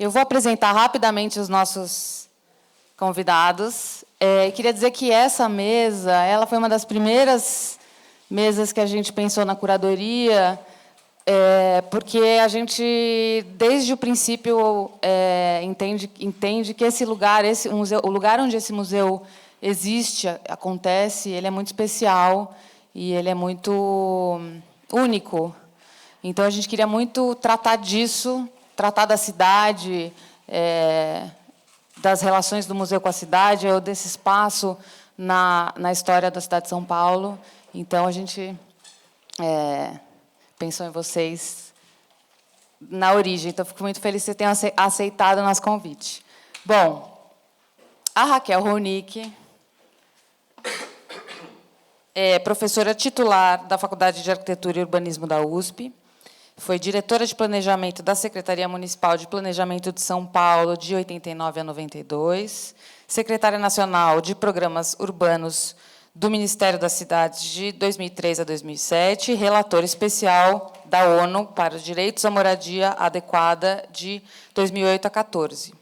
Eu vou apresentar rapidamente os nossos convidados. Queria dizer que essa mesa, ela foi uma das primeiras mesas que a gente pensou na curadoria, porque a gente, desde o princípio, entende que esse lugar, o lugar onde esse museu existe, acontece, ele é muito especial e ele é muito único. Então, a gente queria muito tratar disso, tratar da cidade, das relações do museu com a cidade, ou desse espaço na história da cidade de São Paulo. Então, a gente pensou em vocês na origem. Então, fico muito feliz que vocês tenham aceitado o nosso convite. Bom, a Raquel Ronick é professora titular da Faculdade de Arquitetura e Urbanismo da USP, foi diretora de planejamento da Secretaria Municipal de Planejamento de São Paulo de 89 a 92, secretária nacional de Programas Urbanos do Ministério das Cidades de 2003 a 2007, relatora especial da ONU para os Direitos à Moradia Adequada de 2008 a 14.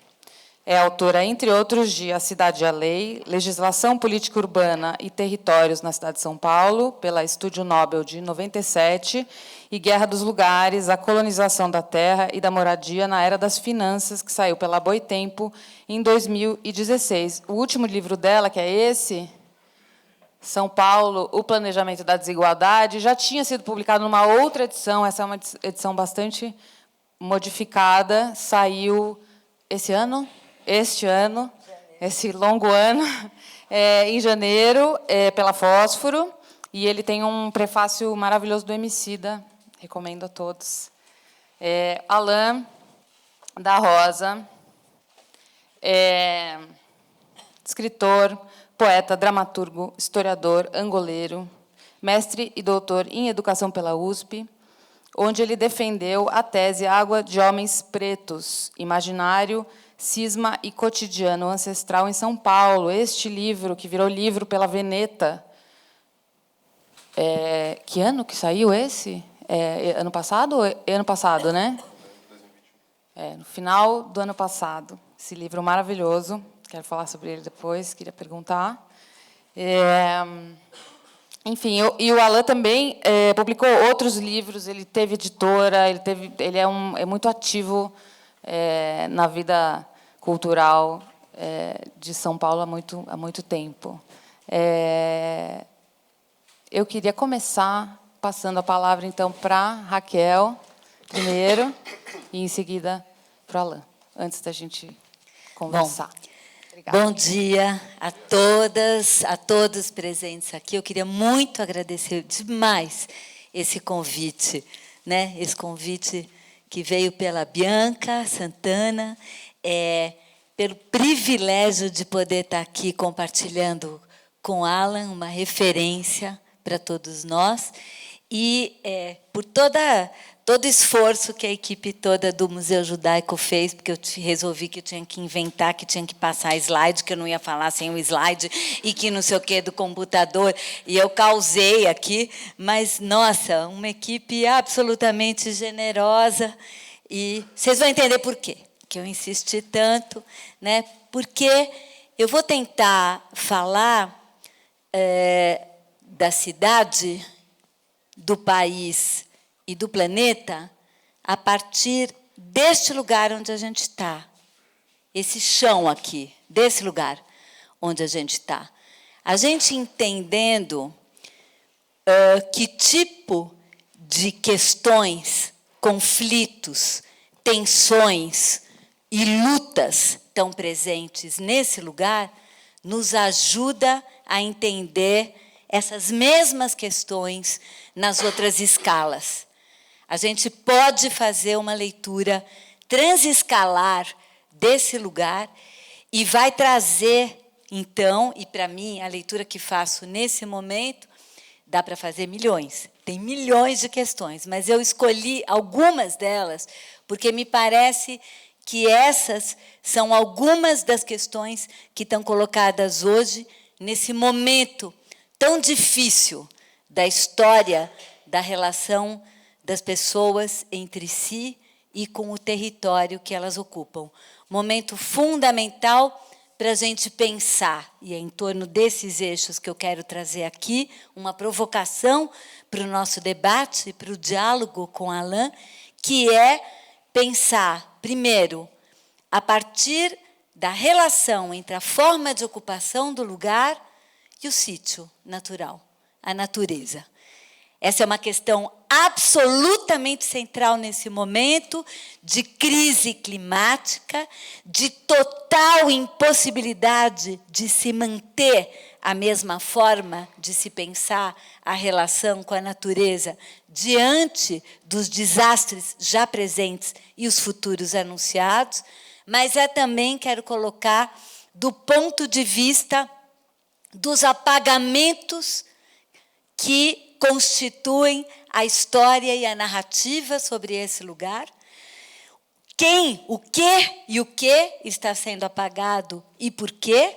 É autora, entre outros, de A Cidade e a Lei, Legislação Política Urbana e Territórios na Cidade de São Paulo, pela Estúdio Nobel de 97, e Guerra dos Lugares, A Colonização da Terra e da Moradia na Era das Finanças, que saiu pela Boitempo em 2016. O último livro dela, que é esse, São Paulo, O Planejamento da Desigualdade, já tinha sido publicado numa outra edição, essa é uma edição bastante modificada, saiu este ano, esse longo ano, em janeiro, pela Fósforo, e ele tem um prefácio maravilhoso do Emicida, recomendo a todos. Alain da Rosa, escritor, poeta, dramaturgo, historiador, angoleiro, mestre e doutor em Educação pela USP, onde ele defendeu a tese Água de Homens Pretos, Imaginário, Cisma e Cotidiano Ancestral em São Paulo. Este livro, que virou livro pela Veneta. Que ano que saiu esse? Ano passado? Ano passado, né? No final do ano passado. Esse livro maravilhoso. Quero falar sobre ele depois, queria perguntar. Enfim, e o Alain também publicou outros livros, ele teve editora, ele é muito ativo na vida cultural de São Paulo há muito tempo. Eu queria começar passando a palavra, então, para a Raquel, primeiro, e, em seguida, para o Alain, antes da gente conversar. Bom dia a todas, a todos presentes aqui. Eu queria muito agradecer demais esse convite, né? Esse convite que veio pela Bianca Santana, pelo privilégio de poder estar aqui compartilhando com Alan uma referência para todos nós e por todo o esforço que a equipe toda do Museu Judaico fez, porque eu resolvi que eu tinha que inventar, que tinha que passar slide, que eu não ia falar sem o slide, e que não sei o quê do computador, e eu causei aqui, mas, nossa, uma equipe absolutamente generosa, e vocês vão entender por quê, que eu insisti tanto, né? Porque eu vou tentar falar da cidade, do país e do planeta a partir deste lugar onde a gente está. Esse chão aqui, desse lugar onde a gente está. A gente entendendo que tipo de questões, conflitos, tensões e lutas estão presentes nesse lugar, nos ajuda a entender essas mesmas questões nas outras escalas. A gente pode fazer uma leitura transescalar desse lugar e vai trazer, então, e para mim, a leitura que faço nesse momento, dá para fazer milhões. Tem milhões de questões, mas eu escolhi algumas delas porque me parece que essas são algumas das questões que estão colocadas hoje nesse momento tão difícil da história da relação das pessoas entre si e com o território que elas ocupam. Momento fundamental para a gente pensar, e é em torno desses eixos que eu quero trazer aqui, uma provocação para o nosso debate, para o diálogo com Alain, que é pensar, primeiro, a partir da relação entre a forma de ocupação do lugar e o sítio natural, a natureza. Essa é uma questão absolutamente central nesse momento de crise climática, de total impossibilidade de se manter a mesma forma de se pensar a relação com a natureza diante dos desastres já presentes e os futuros anunciados, mas também quero colocar do ponto de vista dos apagamentos que constituem a história e a narrativa sobre esse lugar. Quem, o que e o que está sendo apagado e por quê.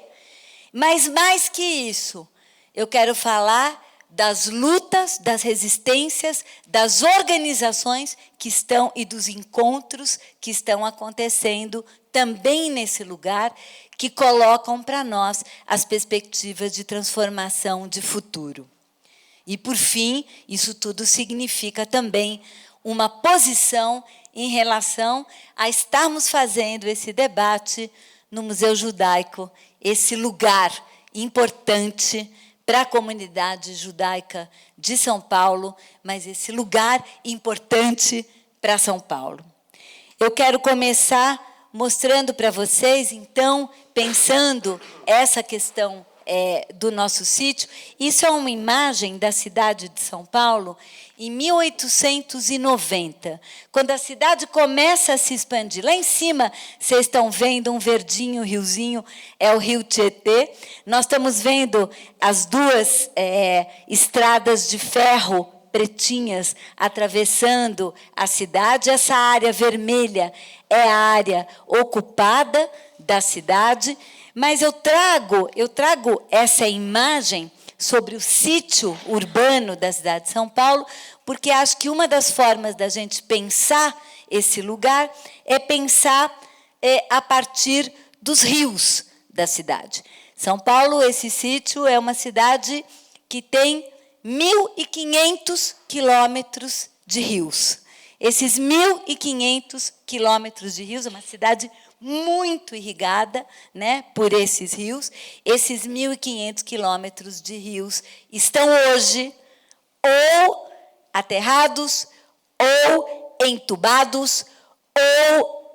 Mas, mais que isso, eu quero falar das lutas, das resistências, das organizações que estão e dos encontros que estão acontecendo também nesse lugar, que colocam para nós as perspectivas de transformação de futuro. E, por fim, isso tudo significa também uma posição em relação a estarmos fazendo esse debate no Museu Judaico, esse lugar importante para a comunidade judaica de São Paulo, mas esse lugar importante para São Paulo. Eu quero começar mostrando para vocês, então, pensando essa questão do nosso sítio. Isso é uma imagem da cidade de São Paulo em 1890, quando a cidade começa a se expandir. Lá em cima, vocês estão vendo um verdinho riozinho, é o Rio Tietê. Nós estamos vendo as duas estradas de ferro pretinhas atravessando a cidade. Essa área vermelha é a área ocupada da cidade. Mas eu trago essa imagem sobre o sítio urbano da cidade de São Paulo, porque acho que uma das formas da gente pensar esse lugar é pensar a partir dos rios da cidade. São Paulo, esse sítio, é uma cidade que tem 1.500 quilômetros de rios. Esses 1.500 quilômetros de rios, é uma cidade muito irrigada, né, por esses rios. Esses 1.500 quilômetros de rios estão hoje ou aterrados, ou entubados, ou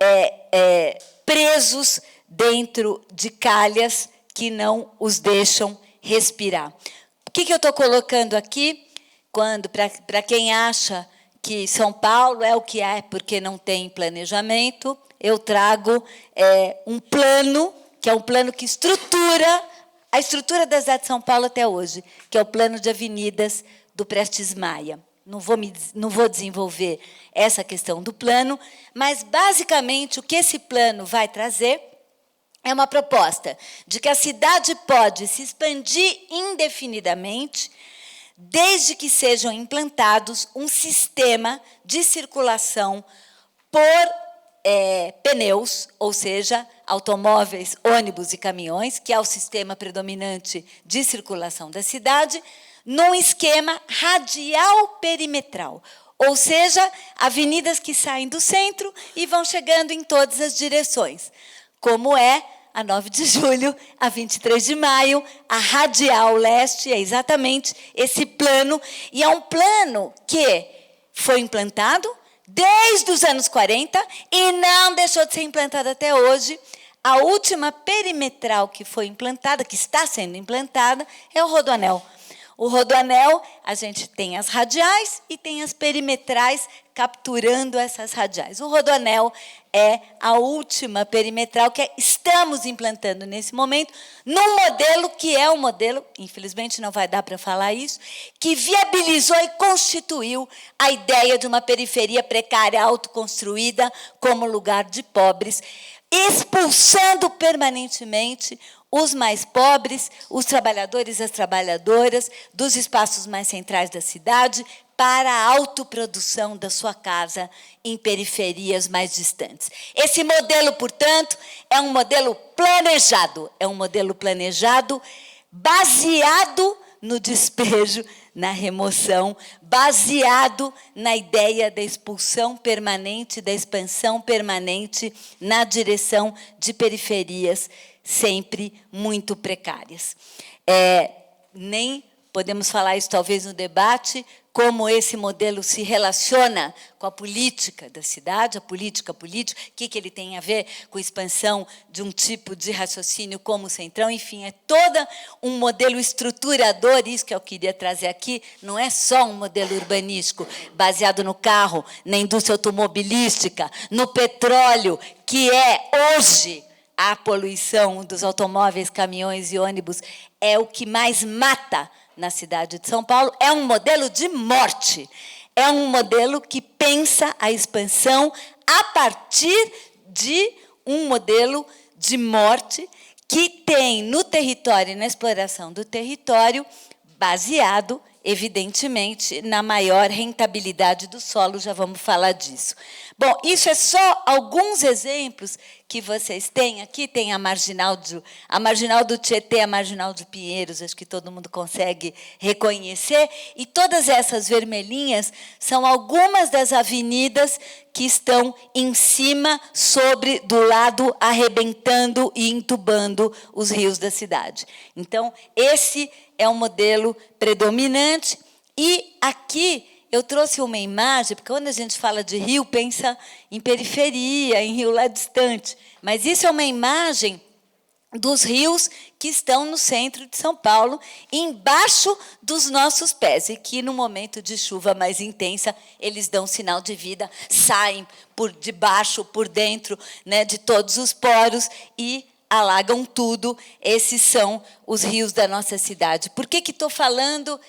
presos dentro de calhas que não os deixam respirar. O que eu estou colocando aqui? Para quem acha que São Paulo é o que é porque não tem planejamento, eu trago um plano, que é um plano que estrutura a estrutura da cidade de São Paulo até hoje, que é o plano de avenidas do Prestes Maia. Não vou desenvolver essa questão do plano, mas, basicamente, o que esse plano vai trazer é uma proposta de que a cidade pode se expandir indefinidamente, desde que sejam implantados um sistema de circulação por pneus, ou seja, automóveis, ônibus e caminhões, que é o sistema predominante de circulação da cidade, num esquema radial perimetral, ou seja, avenidas que saem do centro e vão chegando em todas as direções, como é a 9 de julho, a 23 de maio, a Radial Leste, é exatamente esse plano, e é um plano que foi implantado desde os anos 40 e não deixou de ser implantado até hoje. A última perimetral que foi implantada, que está sendo implantada, é o Rodoanel. O Rodoanel, a gente tem as radiais e tem as perimetrais capturando essas radiais. O Rodoanel é a última perimetral que estamos implantando nesse momento, num modelo que é um modelo, infelizmente não vai dar para falar isso, que viabilizou e constituiu a ideia de uma periferia precária autoconstruída como lugar de pobres, expulsando permanentemente os mais pobres, os trabalhadores e as trabalhadoras dos espaços mais centrais da cidade para a autoprodução da sua casa em periferias mais distantes. Esse modelo, portanto, é um modelo planejado baseado no despejo, na remoção, baseado na ideia da expulsão permanente, da expansão permanente na direção de periferias sempre muito precárias. Nem podemos falar isso talvez no debate, como esse modelo se relaciona com a política da cidade, a política, o que ele tem a ver com a expansão de um tipo de raciocínio como o Centrão, enfim, é todo um modelo estruturador, isso que eu queria trazer aqui, não é só um modelo urbanístico baseado no carro, na indústria automobilística, no petróleo, que é hoje a poluição dos automóveis, caminhões e ônibus, é o que mais mata na cidade de São Paulo, é um modelo de morte, é um modelo que pensa a expansão a partir de um modelo de morte que tem no território e na exploração do território baseado, evidentemente, na maior rentabilidade do solo, já vamos falar disso. Bom, isso é só alguns exemplos que vocês têm aqui, tem a marginal do Tietê, a marginal de Pinheiros, acho que todo mundo consegue reconhecer, e todas essas vermelhinhas são algumas das avenidas que estão em cima, do lado, arrebentando e entubando os rios da cidade. Então, esse é um modelo predominante, e aqui eu trouxe uma imagem, porque quando a gente fala de rio, pensa em periferia, em rio lá distante. Mas isso é uma imagem dos rios que estão no centro de São Paulo, embaixo dos nossos pés, e que, no momento de chuva mais intensa, eles dão sinal de vida, saem por debaixo, por dentro, né, de todos os poros e alagam tudo. Esses são os rios da nossa cidade. Por que estou falando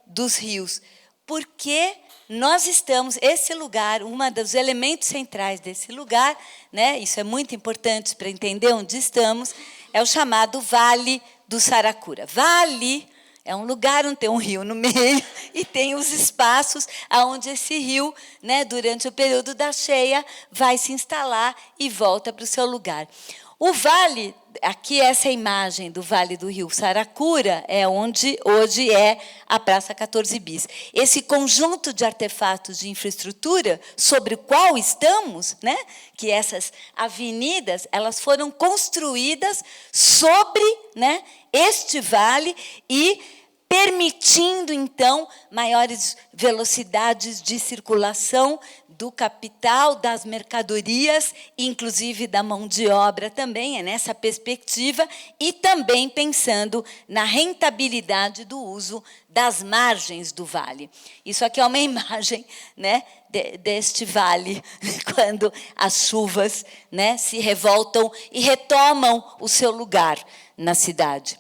dos rios? Porque nós estamos, esse lugar, um dos elementos centrais desse lugar, né, isso é muito importante para entender onde estamos, é o chamado Vale do Saracura. Vale é um lugar onde tem um rio no meio e tem os espaços onde esse rio, né, durante o período da cheia, vai se instalar e volta para o seu lugar. O vale, aqui essa imagem do Vale do Rio Saracura, é onde hoje é a Praça 14 Bis. Esse conjunto de artefatos de infraestrutura sobre o qual estamos, né, que essas avenidas, elas foram construídas sobre, né, este vale e permitindo, então, maiores velocidades de circulação do capital, das mercadorias, inclusive da mão de obra também, é nessa perspectiva, e também pensando na rentabilidade do uso das margens do vale. Isso aqui é uma imagem, né, deste vale, quando as chuvas, né, se revoltam e retomam o seu lugar na cidade.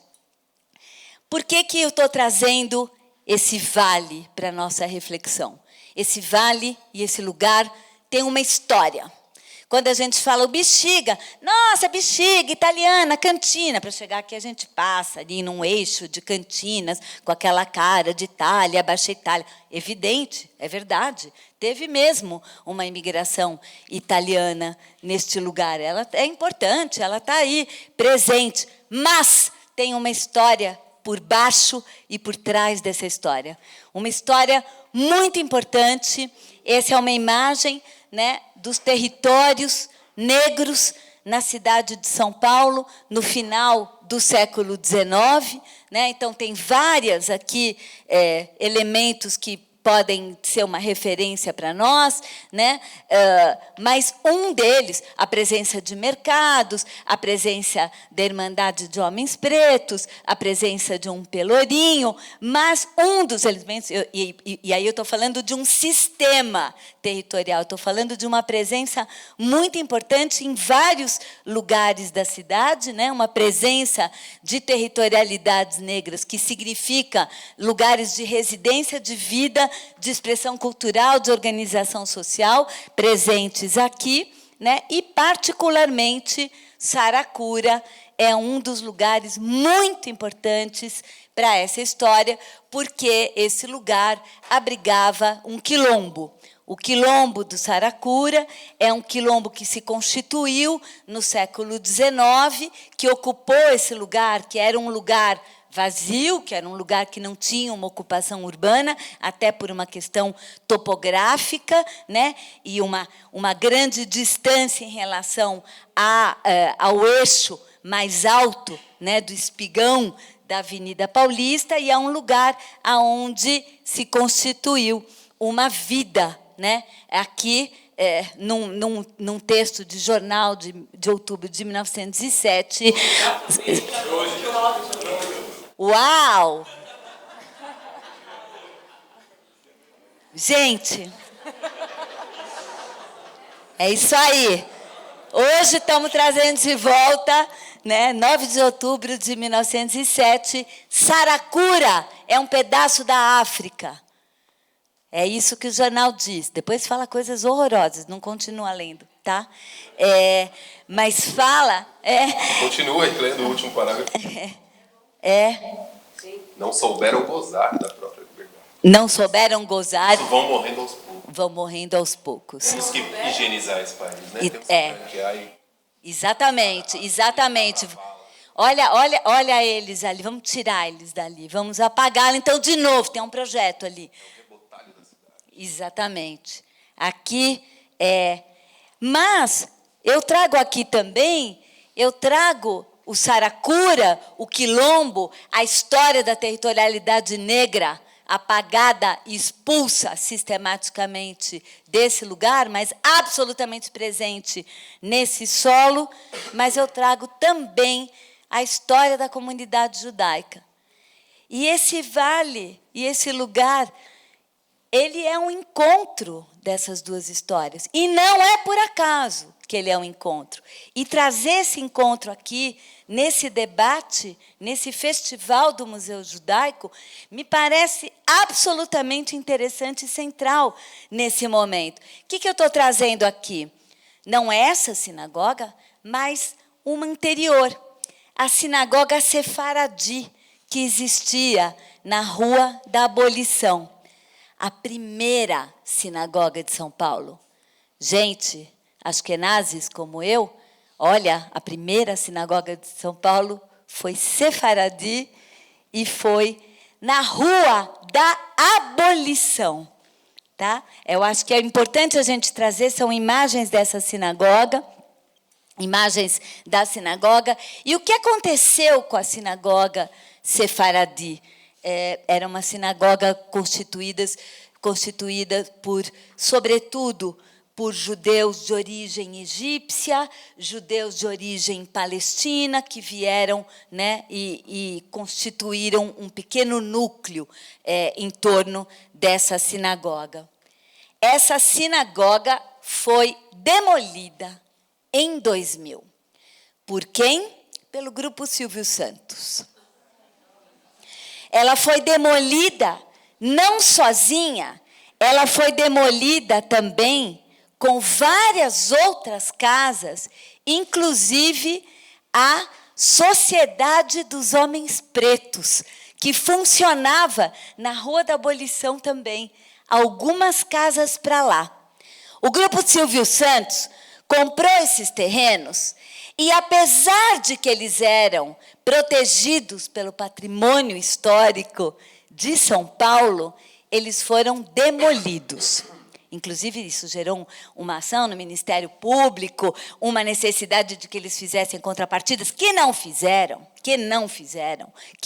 Por que eu estou trazendo esse vale para a nossa reflexão? Esse vale e esse lugar tem uma história. Quando a gente fala o Bexiga, nossa, Bexiga, italiana, cantina. Para chegar aqui, a gente passa ali num eixo de cantinas, com aquela cara de Itália, Baixa Itália. Evidente, é verdade. Teve mesmo uma imigração italiana neste lugar. Ela é importante, ela está aí, presente. Mas tem uma história por baixo e por trás dessa história. Uma história muito importante. Essa é uma imagem, né, dos territórios negros na cidade de São Paulo, no final do século XIX. Né? Então, tem várias aqui elementos que podem ser uma referência para nós, né? Mas um deles, a presença de mercados, a presença da Irmandade de Homens Pretos, a presença de um pelourinho, mas um dos elementos, e aí eu estou falando de um sistema territorial, estou falando de uma presença muito importante em vários lugares da cidade, né? Uma presença de territorialidades negras, que significa lugares de residência, de vida, de expressão cultural, de organização social, presentes aqui, né? E, particularmente, Saracura é um dos lugares muito importantes para essa história, porque esse lugar abrigava um quilombo. O quilombo do Saracura é um quilombo que se constituiu no século XIX, que ocupou esse lugar, que era um lugar vazio, que era um lugar que não tinha uma ocupação urbana, até por uma questão topográfica, né? E uma grande distância em relação ao eixo mais alto, né, do espigão da Avenida Paulista, e é um lugar onde se constituiu uma vida, né? Aqui, num texto de jornal de outubro de 1907. Uau! Gente, é isso aí. Hoje estamos trazendo de volta, né, 9 de outubro de 1907, Saracura é um pedaço da África. É isso que o jornal diz. Depois fala coisas horrorosas, não continua lendo, tá? Mas fala... Continua lendo o último parágrafo. Não souberam gozar da própria liberdade. Não souberam gozar. Isso vão morrendo aos poucos. Vão morrendo aos poucos. Temos que higienizar esse país, né? Temos que branquear e... Exatamente. Olha eles ali. Vamos tirar eles dali. Vamos apagá-los. Então, de novo, tem um projeto ali. Exatamente. Aqui Mas eu trago aqui também, o Saracura, o quilombo, a história da territorialidade negra, apagada e expulsa sistematicamente desse lugar, mas absolutamente presente nesse solo. Mas eu trago também a história da comunidade judaica. E esse vale, e esse lugar, ele é um encontro dessas duas histórias. E não é por acaso que ele é um encontro. E trazer esse encontro aqui, nesse debate, nesse festival do Museu Judaico, me parece absolutamente interessante e central nesse momento. O que eu estou trazendo aqui? Não é essa sinagoga, mas uma anterior. A sinagoga Sefaradi, que existia na Rua da Abolição. A primeira sinagoga de São Paulo. Gente, askenazes como eu, olha, a primeira sinagoga de São Paulo foi Sefaradi e foi na Rua da Abolição. Tá? Eu acho que é importante a gente trazer, são imagens dessa sinagoga, imagens da sinagoga. E o que aconteceu com a sinagoga Sefaradi? Era uma sinagoga constituída por, sobretudo, por judeus de origem egípcia, judeus de origem palestina, que vieram, né, e constituíram um pequeno núcleo em torno dessa sinagoga. Essa sinagoga foi demolida em 2000. Por quem? Pelo Grupo Silvio Santos. Ela foi demolida não sozinha, ela foi demolida também com várias outras casas, inclusive a Sociedade dos Homens Pretos, que funcionava na Rua da Abolição também, algumas casas para lá. O Grupo Silvio Santos comprou esses terrenos e, apesar de que eles eram protegidos pelo patrimônio histórico de São Paulo, eles foram demolidos. Inclusive, isso gerou uma ação no Ministério Público, uma necessidade de que eles fizessem contrapartidas, que não fizeram, que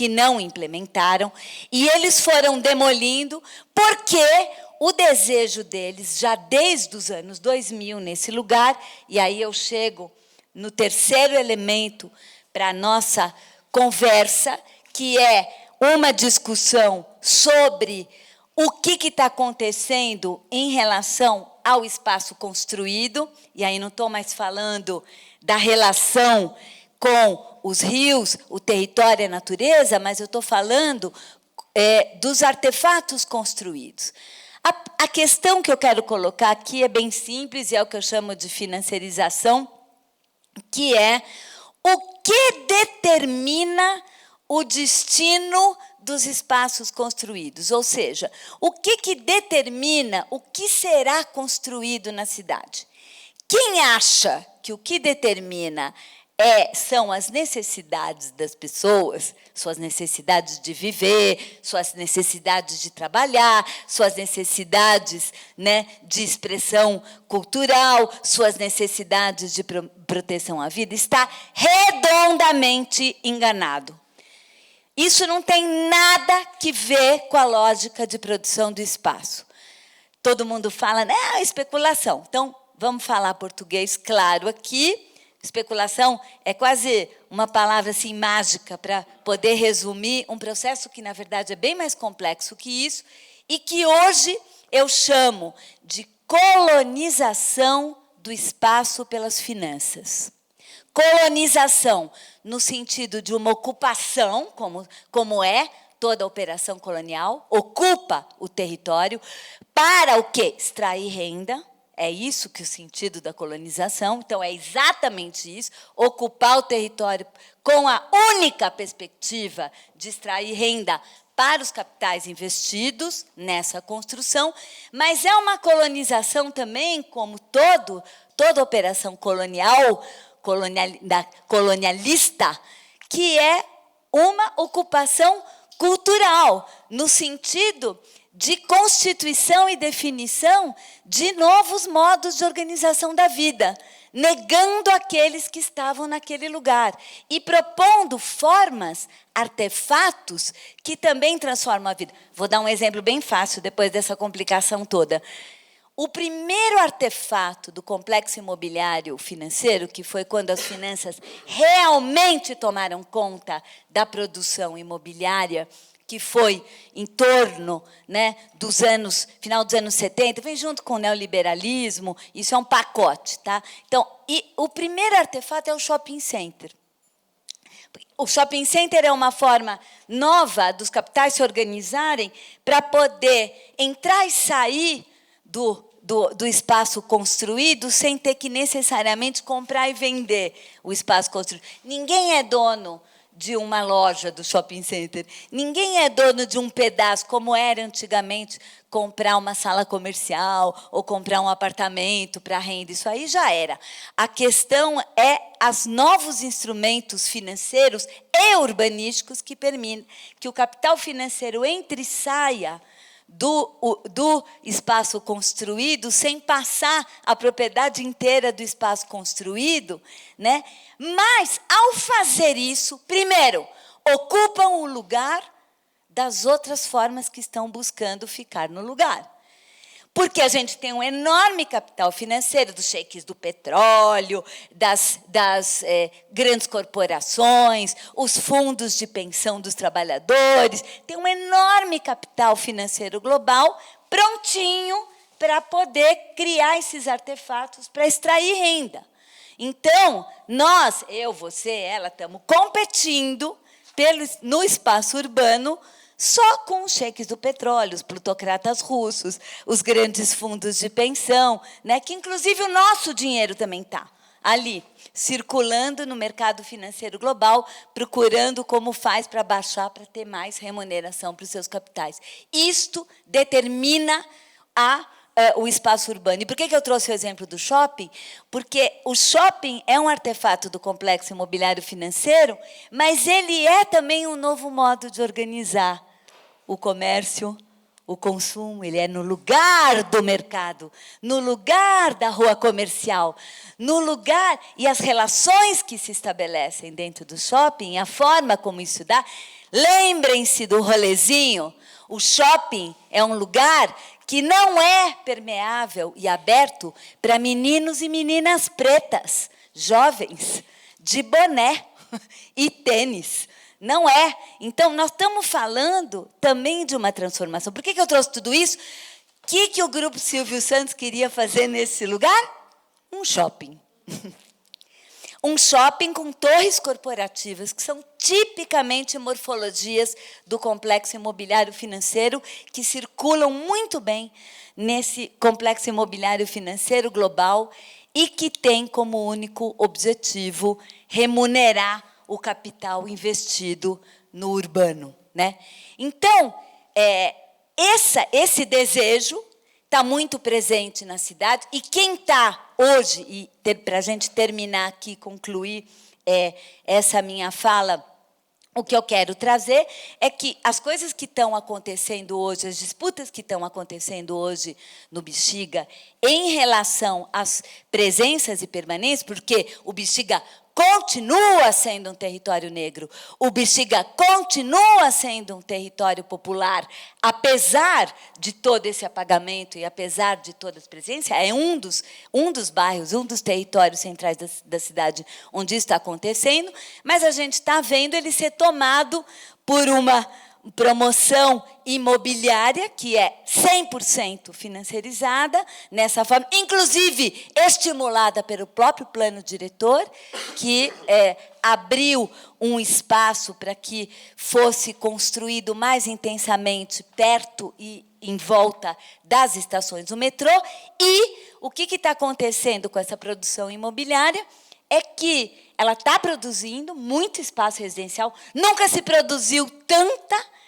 não implementaram, e eles foram demolindo porque o desejo deles, já desde os anos 2000, nesse lugar, e aí eu chego no terceiro elemento para a nossa conversa, que é uma discussão sobre o que está acontecendo em relação ao espaço construído, e aí não estou mais falando da relação com os rios, o território e a natureza, mas eu estou falando dos artefatos construídos. A questão que eu quero colocar aqui é bem simples, e é o que eu chamo de financiarização, que é o que determina o destino dos espaços construídos, ou seja, o que determina o que será construído na cidade. Quem acha que o que determina são as necessidades das pessoas, suas necessidades de viver, suas necessidades de trabalhar, suas necessidades, né, de expressão cultural, suas necessidades de proteção à vida, está redondamente enganado. Isso não tem nada que ver com a lógica de produção do espaço. Todo mundo fala, não, especulação. Então, vamos falar português claro aqui. Especulação é quase uma palavra assim, mágica para poder resumir um processo que, na verdade, é bem mais complexo que isso e que hoje eu chamo de colonização do espaço pelas finanças. Colonização no sentido de uma ocupação, como é toda operação colonial, ocupa o território para o quê? Extrair renda. É isso que é o sentido da colonização. Então, é exatamente isso, ocupar o território com a única perspectiva de extrair renda para os capitais investidos nessa construção, mas é uma colonização também, como toda operação colonialista, que é uma ocupação cultural, no sentido de constituição e definição de novos modos de organização da vida, negando aqueles que estavam naquele lugar e propondo formas, artefatos, que também transformam a vida. Vou dar um exemplo bem fácil, depois dessa complicação toda. O primeiro artefato do complexo imobiliário financeiro, que foi quando as finanças realmente tomaram conta da produção imobiliária, que foi em torno, né, final dos anos 70, vem junto com o neoliberalismo, isso é um pacote. Tá? Então, o primeiro artefato é o shopping center. O shopping center é uma forma nova dos capitais se organizarem para poder entrar e sair do espaço construído sem ter que necessariamente comprar e vender o espaço construído. Ninguém é dono de uma loja do shopping center. Ninguém é dono de um pedaço, como era antigamente, comprar uma sala comercial ou comprar um apartamento para renda. Isso aí já era. A questão é os novos instrumentos financeiros e urbanísticos que permitem que o capital financeiro entre e saia do espaço construído sem passar a propriedade inteira do espaço construído, né? Mas, ao fazer isso, primeiro, ocupam o lugar das outras formas que estão buscando ficar no lugar. Porque a gente tem um enorme capital financeiro dos cheques do petróleo, das grandes corporações, os fundos de pensão dos trabalhadores, tem um enorme capital financeiro global prontinho para poder criar esses artefatos para extrair renda. Então, nós, eu, você, ela, estamos competindo no espaço urbano só com os cheques do petróleo, os plutocratas russos, os grandes fundos de pensão, né, que, inclusive, o nosso dinheiro também está ali, circulando no mercado financeiro global, procurando como faz para baixar, para ter mais remuneração para os seus capitais. Isto determina o espaço urbano. E por que eu trouxe o exemplo do shopping? Porque o shopping é um artefato do complexo imobiliário financeiro, mas ele é também um novo modo de organizar o comércio, o consumo. Ele é no lugar do mercado, no lugar da rua comercial, no lugar, e as relações que se estabelecem dentro do shopping, a forma como isso dá. Lembrem-se do rolezinho. O shopping é um lugar que não é permeável e aberto para meninos e meninas pretas, jovens, de boné e tênis. Não é. Então, nós estamos falando também de uma transformação. Por que eu trouxe tudo isso? O que o Grupo Silvio Santos queria fazer nesse lugar? Um shopping. Um shopping com torres corporativas, que são tipicamente morfologias do complexo imobiliário financeiro, que circulam muito bem nesse complexo imobiliário financeiro global e que tem como único objetivo remunerar o capital investido no urbano, né? Então, esse desejo está muito presente na cidade, e quem está hoje, e para a gente terminar aqui, concluir essa minha fala, o que eu quero trazer é que as coisas que estão acontecendo hoje, as disputas que estão acontecendo hoje no Bexiga, em relação às presenças e permanências, porque o Bexiga continua sendo um território negro, o Bexiga continua sendo um território popular, apesar de todo esse apagamento e apesar de todas as presenças, é um dos bairros, um dos territórios centrais da cidade onde isso está acontecendo, mas a gente está vendo ele ser tomado por uma promoção imobiliária que é 100% financiarizada nessa forma, inclusive estimulada pelo próprio plano diretor, que abriu um espaço para que fosse construído mais intensamente perto e em volta das estações do metrô. E o que está acontecendo com essa produção imobiliária é que ela está produzindo muito espaço residencial, nunca se produziu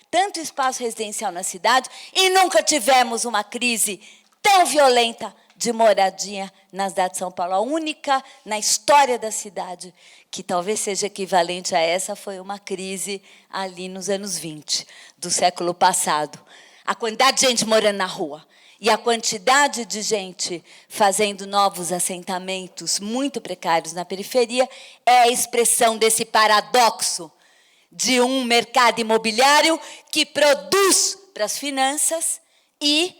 tanto espaço residencial na cidade e nunca tivemos uma crise tão violenta de moradia na cidade de São Paulo. A única na história da cidade que talvez seja equivalente a essa foi uma crise ali nos anos 20 do século passado. A quantidade de gente morando na rua e a quantidade de gente fazendo novos assentamentos muito precários na periferia é a expressão desse paradoxo de um mercado imobiliário que produz para as finanças e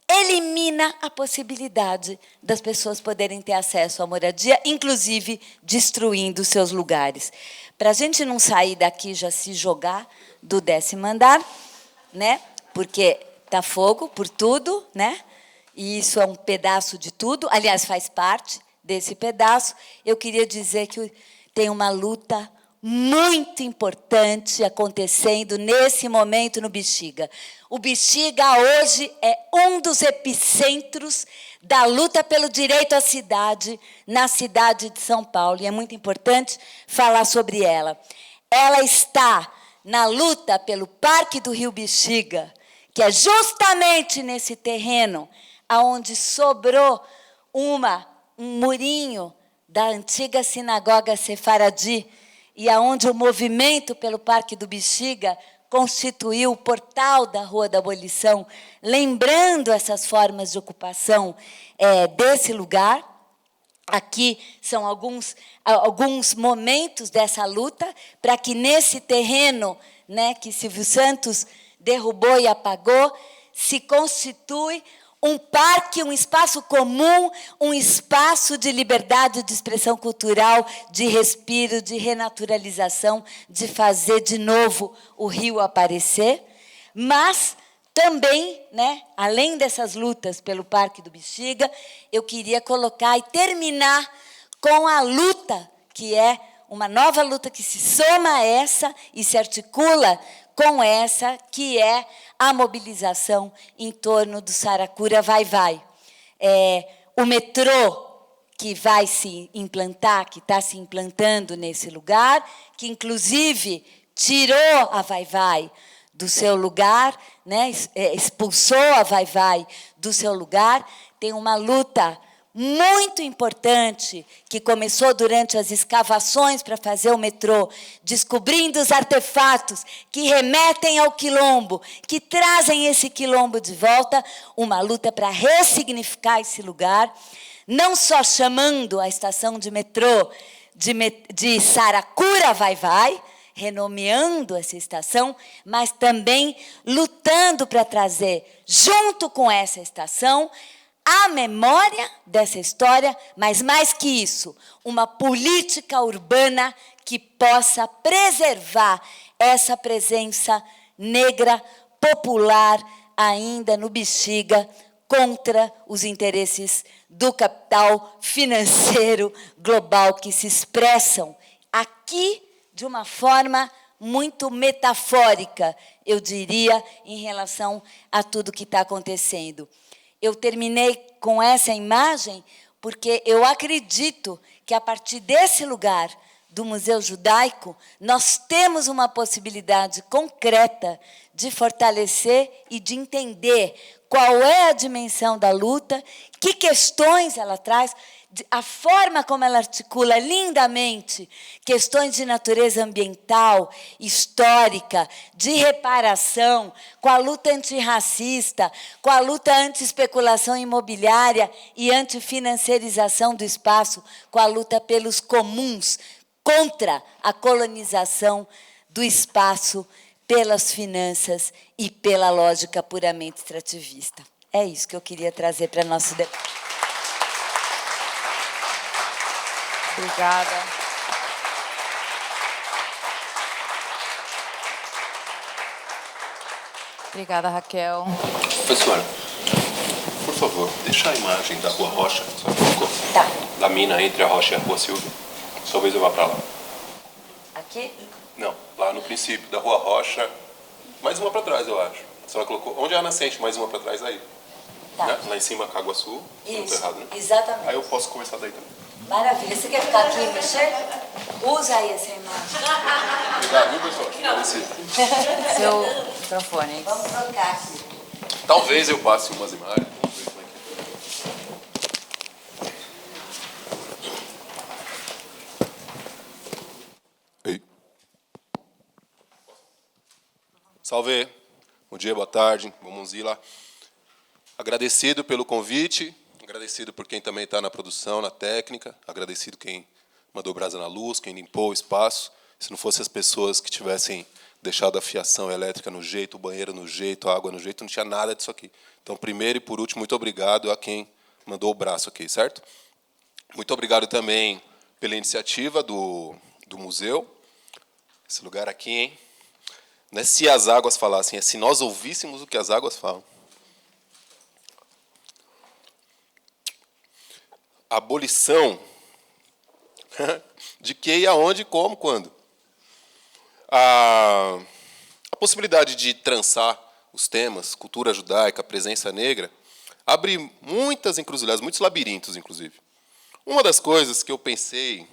elimina a possibilidade das pessoas poderem ter acesso à moradia, inclusive destruindo seus lugares. Para a gente não sair daqui já se jogar do 10º andar, né? Porque está fogo por tudo, né? E isso é um pedaço de tudo, aliás, faz parte desse pedaço. Eu queria dizer que tem uma luta muito importante acontecendo nesse momento no Bexiga. O Bexiga hoje é um dos epicentros da luta pelo direito à cidade na cidade de São Paulo, e é muito importante falar sobre ela. Ela está na luta pelo Parque do Rio Bexiga, que é justamente nesse terreno onde sobrou um murinho da antiga sinagoga sefaradi, e aonde o movimento pelo Parque do Bexiga constituiu o portal da Rua da Abolição, lembrando essas formas de ocupação desse lugar. Aqui são alguns momentos dessa luta, para que nesse terreno, né, que Silvio Santos derrubou e apagou, se constitui um parque, um espaço comum, um espaço de liberdade de expressão cultural, de respiro, de renaturalização, de fazer de novo o rio aparecer. Mas também, né, além dessas lutas pelo Parque do Bexiga, eu queria colocar e terminar com a luta, que é uma nova luta que se soma a essa e se articula com essa, que é a mobilização em torno do Saracura Vai-Vai. O metrô que vai se implantar, que está se implantando nesse lugar, que, inclusive, tirou a Vai-Vai do seu lugar, né, expulsou a Vai-Vai do seu lugar, tem uma luta muito importante, que começou durante as escavações para fazer o metrô, descobrindo os artefatos que remetem ao quilombo, que trazem esse quilombo de volta, uma luta para ressignificar esse lugar, não só chamando a estação de metrô de Saracura Vai-Vai, renomeando essa estação, mas também lutando para trazer, junto com essa estação, a memória dessa história, mas mais que isso, uma política urbana que possa preservar essa presença negra popular ainda no Bexiga, contra os interesses do capital financeiro global que se expressam aqui de uma forma muito metafórica, eu diria, em relação a tudo que está acontecendo. Eu terminei com essa imagem porque eu acredito que, a partir desse lugar do Museu Judaico, nós temos uma possibilidade concreta de fortalecer e de entender qual é a dimensão da luta, que questões ela traz, a forma como ela articula lindamente questões de natureza ambiental, histórica, de reparação, com a luta antirracista, com a luta anti-especulação imobiliária e anti-financiarização do espaço, com a luta pelos comuns, contra a colonização do espaço pelas finanças e pela lógica puramente extrativista. É isso que eu queria trazer para nosso debate. Obrigada. Obrigada, Raquel. Professora, por favor, deixa a imagem da Rua Rocha, Tá. da mina entre a Rocha e a Rua Silvia. Talvez eu vá para lá. Aqui? Não, lá no princípio da Rua Rocha, mais uma para trás, eu acho. Você colocou, onde é a nascente, mais uma para trás aí. Tá. Né? Lá em cima, Caguaçu, se não estou errado, né? Exatamente. Aí eu posso começar daí também. Maravilha. Você quer ficar aqui e mexer? Usa aí essa imagem. Obrigado, viu, pessoal? Agradecido. Seu microfone. Vamos trocar aqui. Talvez eu passe umas imagens. Vamos ver como é que é. Ei. Salve. Bom dia, boa tarde. Vamos ir lá. Agradecido pelo convite. Agradecido por quem também está na produção, na técnica. Agradecido quem mandou brasa na luz, quem limpou o espaço. Se não fossem as pessoas que tivessem deixado a fiação elétrica no jeito, o banheiro no jeito, a água no jeito, não tinha nada disso aqui. Então, primeiro e por último, muito obrigado a quem mandou o braço aqui, certo? Muito obrigado também pela iniciativa do museu. Esse lugar aqui, hein? Não é se as águas falassem, é se nós ouvíssemos o que as águas falam. Abolição de que e aonde, como, quando. A possibilidade de trançar os temas, cultura judaica, presença negra, abre muitas encruzilhadas, muitos labirintos, inclusive. Uma das coisas que eu pensei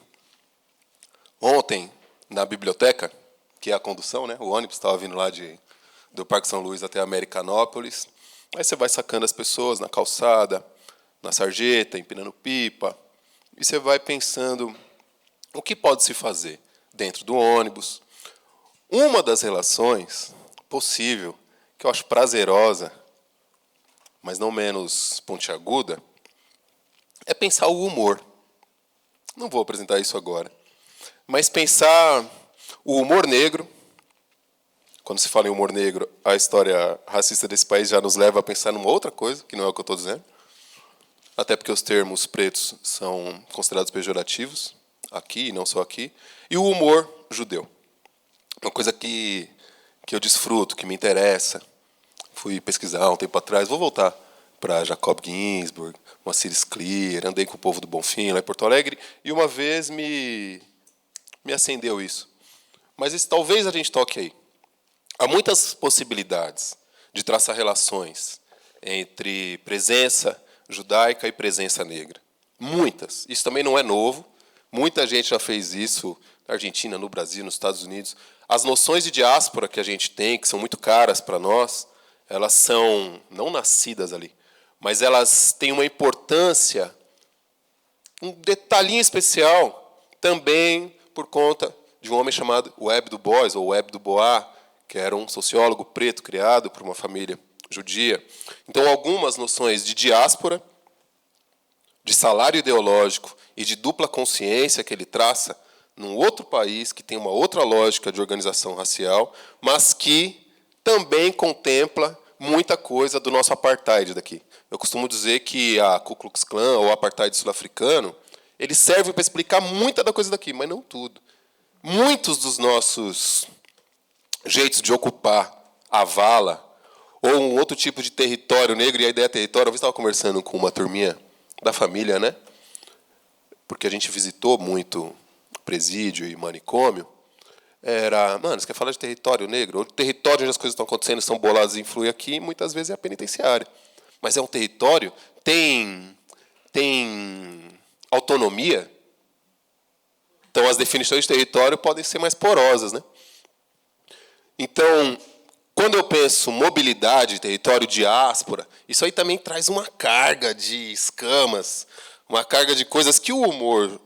ontem na biblioteca, que é a condução, né? O ônibus estava vindo lá do Parque São Luís até Americanópolis. Aí você vai sacando as pessoas na calçada, na sarjeta, empinando pipa, e você vai pensando o que pode se fazer dentro do ônibus. Uma das relações possível, que eu acho prazerosa, mas não menos pontiaguda, é pensar o humor. Não vou apresentar isso agora, mas pensar o humor negro. Quando se fala em humor negro, a história racista desse país já nos leva a pensar numa outra coisa, que não é o que eu estou dizendo. Até porque os termos pretos são considerados pejorativos, aqui e não só aqui. E o humor judeu. Uma coisa que eu desfruto, que me interessa. Fui pesquisar um tempo atrás, vou voltar para Jacob Ginsburg, Moacir Scliar, andei com o povo do Bonfim, lá em Porto Alegre, e uma vez me acendeu isso. Mas talvez a gente toque aí. Há muitas possibilidades de traçar relações entre presença judaica e presença negra. Muitas. Isso também não é novo. Muita gente já fez isso na Argentina, no Brasil, nos Estados Unidos. As noções de diáspora que a gente tem, que são muito caras para nós, elas são não nascidas ali, mas elas têm uma importância, um detalhinho especial, também por conta de um homem chamado Webb Du Bois, ou Webb Du Bois, que era um sociólogo preto criado por uma família judia. Então, algumas noções de diáspora, de salário ideológico e de dupla consciência que ele traça num outro país que tem uma outra lógica de organização racial, mas que também contempla muita coisa do nosso apartheid daqui. Eu costumo dizer que a Ku Klux Klan, ou o apartheid sul-africano, ele serve para explicar muita da coisa daqui, mas não tudo. Muitos dos nossos jeitos de ocupar a vala, ou um outro tipo de território negro, e a ideia território, eu estava conversando com uma turminha da família, né? Porque a gente visitou muito presídio e manicômio. Era, mano, você quer falar de território negro? O território onde as coisas estão acontecendo, são boladas e influem aqui, muitas vezes é a penitenciária. Mas é um território, tem autonomia. Então, as definições de território podem ser mais porosas, né? Então, quando eu penso mobilidade, território, diáspora, isso aí também traz uma carga de escamas, uma carga de coisas que o humor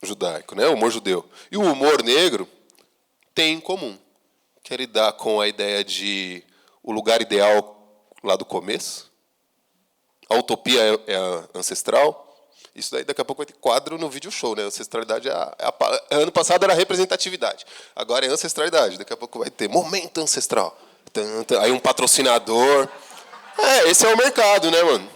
judaico, né, o humor judeu, e o humor negro têm em comum, que é lidar com a ideia de o lugar ideal lá do começo, a utopia é ancestral. Isso daí daqui a pouco vai ter quadro no vídeo show, né? Ancestralidade ano passado era representatividade, agora é ancestralidade. Daqui a pouco vai ter momento ancestral. Aí um patrocinador. Esse é o mercado, né, mano?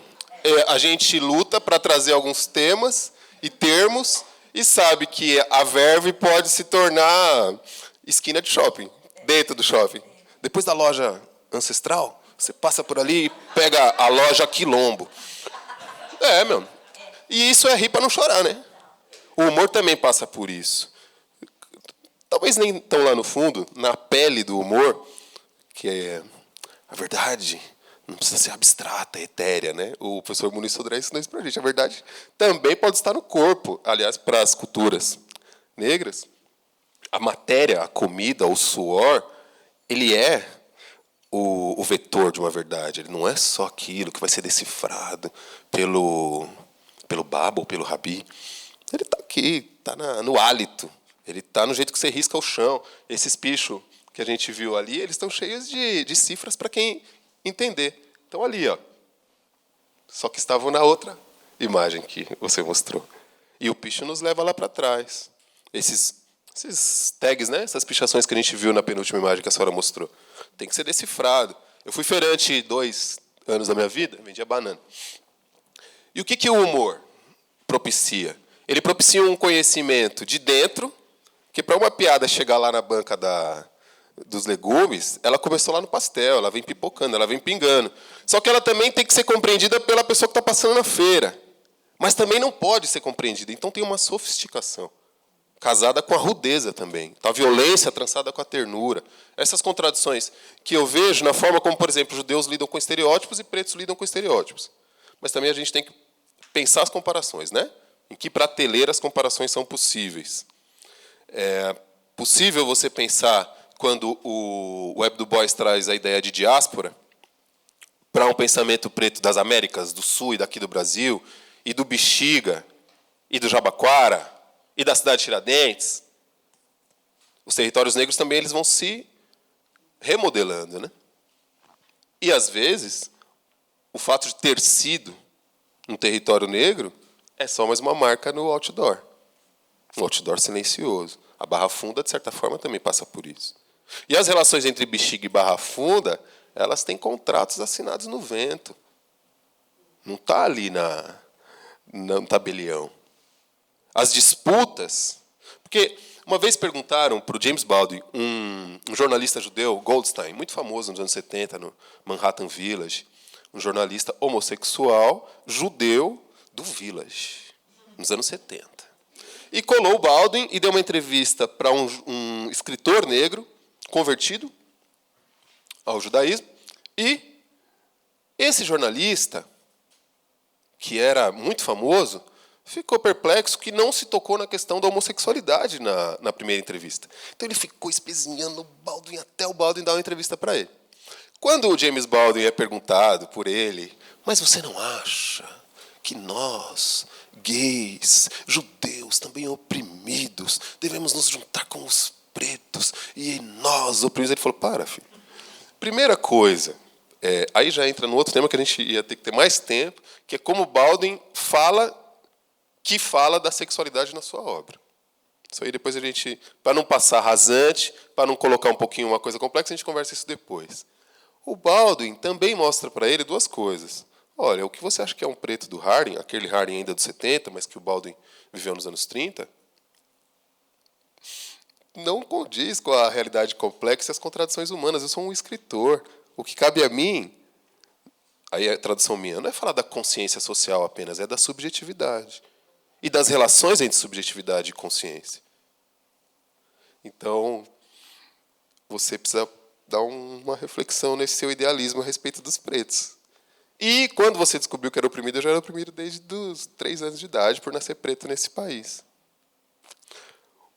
A gente luta para trazer alguns temas e termos e sabe que a verve pode se tornar esquina de shopping, dentro do shopping. Depois da loja ancestral, você passa por ali e pega a loja Quilombo. Meu. E isso é rir para não chorar, né? O humor também passa por isso. Talvez nem tão lá no fundo, na pele do humor, que é a verdade não precisa ser abstrata, etérea, né? O professor Muniz Sodré ensinou isso para a gente. A verdade também pode estar no corpo. Aliás, para as culturas negras, a matéria, a comida, o suor, ele é o vetor de uma verdade. Ele não é só aquilo que vai ser decifrado pelo babo ou pelo rabi. Ele está aqui, está no hálito. Ele está no jeito que você risca o chão. Esses pichos que a gente viu ali, eles estão cheios de cifras para quem entender. Então, ali, ó. Só que estavam na outra imagem que você mostrou. E o picho nos leva lá para trás. Esses tags, né? Essas pichações que a gente viu na penúltima imagem que a senhora mostrou. Tem que ser decifrado. Eu fui feirante 2 anos da minha vida, vendia banana. E o que o humor propicia? Ele propicia um conhecimento de dentro, que para uma piada chegar lá na banca dos legumes, ela começou lá no pastel, ela vem pipocando, ela vem pingando. Só que ela também tem que ser compreendida pela pessoa que está passando na feira. Mas também não pode ser compreendida. Então tem uma sofisticação, casada com a rudeza também. Então, a violência trançada com a ternura. Essas contradições que eu vejo na forma como, por exemplo, judeus lidam com estereótipos e pretos lidam com estereótipos. Mas também a gente tem que pensar as comparações, né? Em que prateleira as comparações são possíveis. É possível você pensar, quando o Webb Du Bois traz a ideia de diáspora, para um pensamento preto das Américas, do Sul e daqui do Brasil, e do Bexiga, e do Jabaquara, e da cidade de Tiradentes, os territórios negros também eles vão se remodelando, né? E, às vezes, o fato de ter sido um território negro é só mais uma marca no outdoor. Um outdoor silencioso. A Barra Funda, de certa forma, também passa por isso. E as relações entre Bexiga e Barra Funda, elas têm contratos assinados no vento. Não está ali no tabelião. As disputas... Porque uma vez perguntaram para o James Baldwin, um jornalista judeu, Goldstein, muito famoso nos anos 70, no Manhattan Village, um jornalista homossexual judeu do Village, nos anos 70. E colou o Baldwin e deu uma entrevista para um escritor negro convertido ao judaísmo. E esse jornalista, que era muito famoso, ficou perplexo que não se tocou na questão da homossexualidade na primeira entrevista. Então ele ficou espezinhando o Baldwin até o Baldwin dar uma entrevista para ele. Quando o James Baldwin é perguntado por ele, mas você não acha que nós, gays, judeus, também oprimidos, devemos nos juntar com os pretos e nós, oprimidos? Ele falou, para, filho. Primeira coisa, aí já entra no outro tema que a gente ia ter que ter mais tempo, que é como Baldwin fala da sexualidade na sua obra. Isso aí depois a gente, para não passar rasante, para não colocar um pouquinho uma coisa complexa, a gente conversa isso depois. O Baldwin também mostra para ele duas coisas. Olha, o que você acha que é um preto do Harding, aquele Harding ainda dos 70, mas que o Baldwin viveu nos anos 30, não condiz com a realidade complexa e as contradições humanas. Eu sou um escritor. O que cabe a mim, aí a tradução minha, não é falar da consciência social apenas, é da subjetividade. E das relações entre subjetividade e consciência. Então, você precisa dar uma reflexão nesse seu idealismo a respeito dos pretos. E quando você descobriu que era oprimido, eu já era oprimido desde os 3 anos de idade por nascer preto nesse país.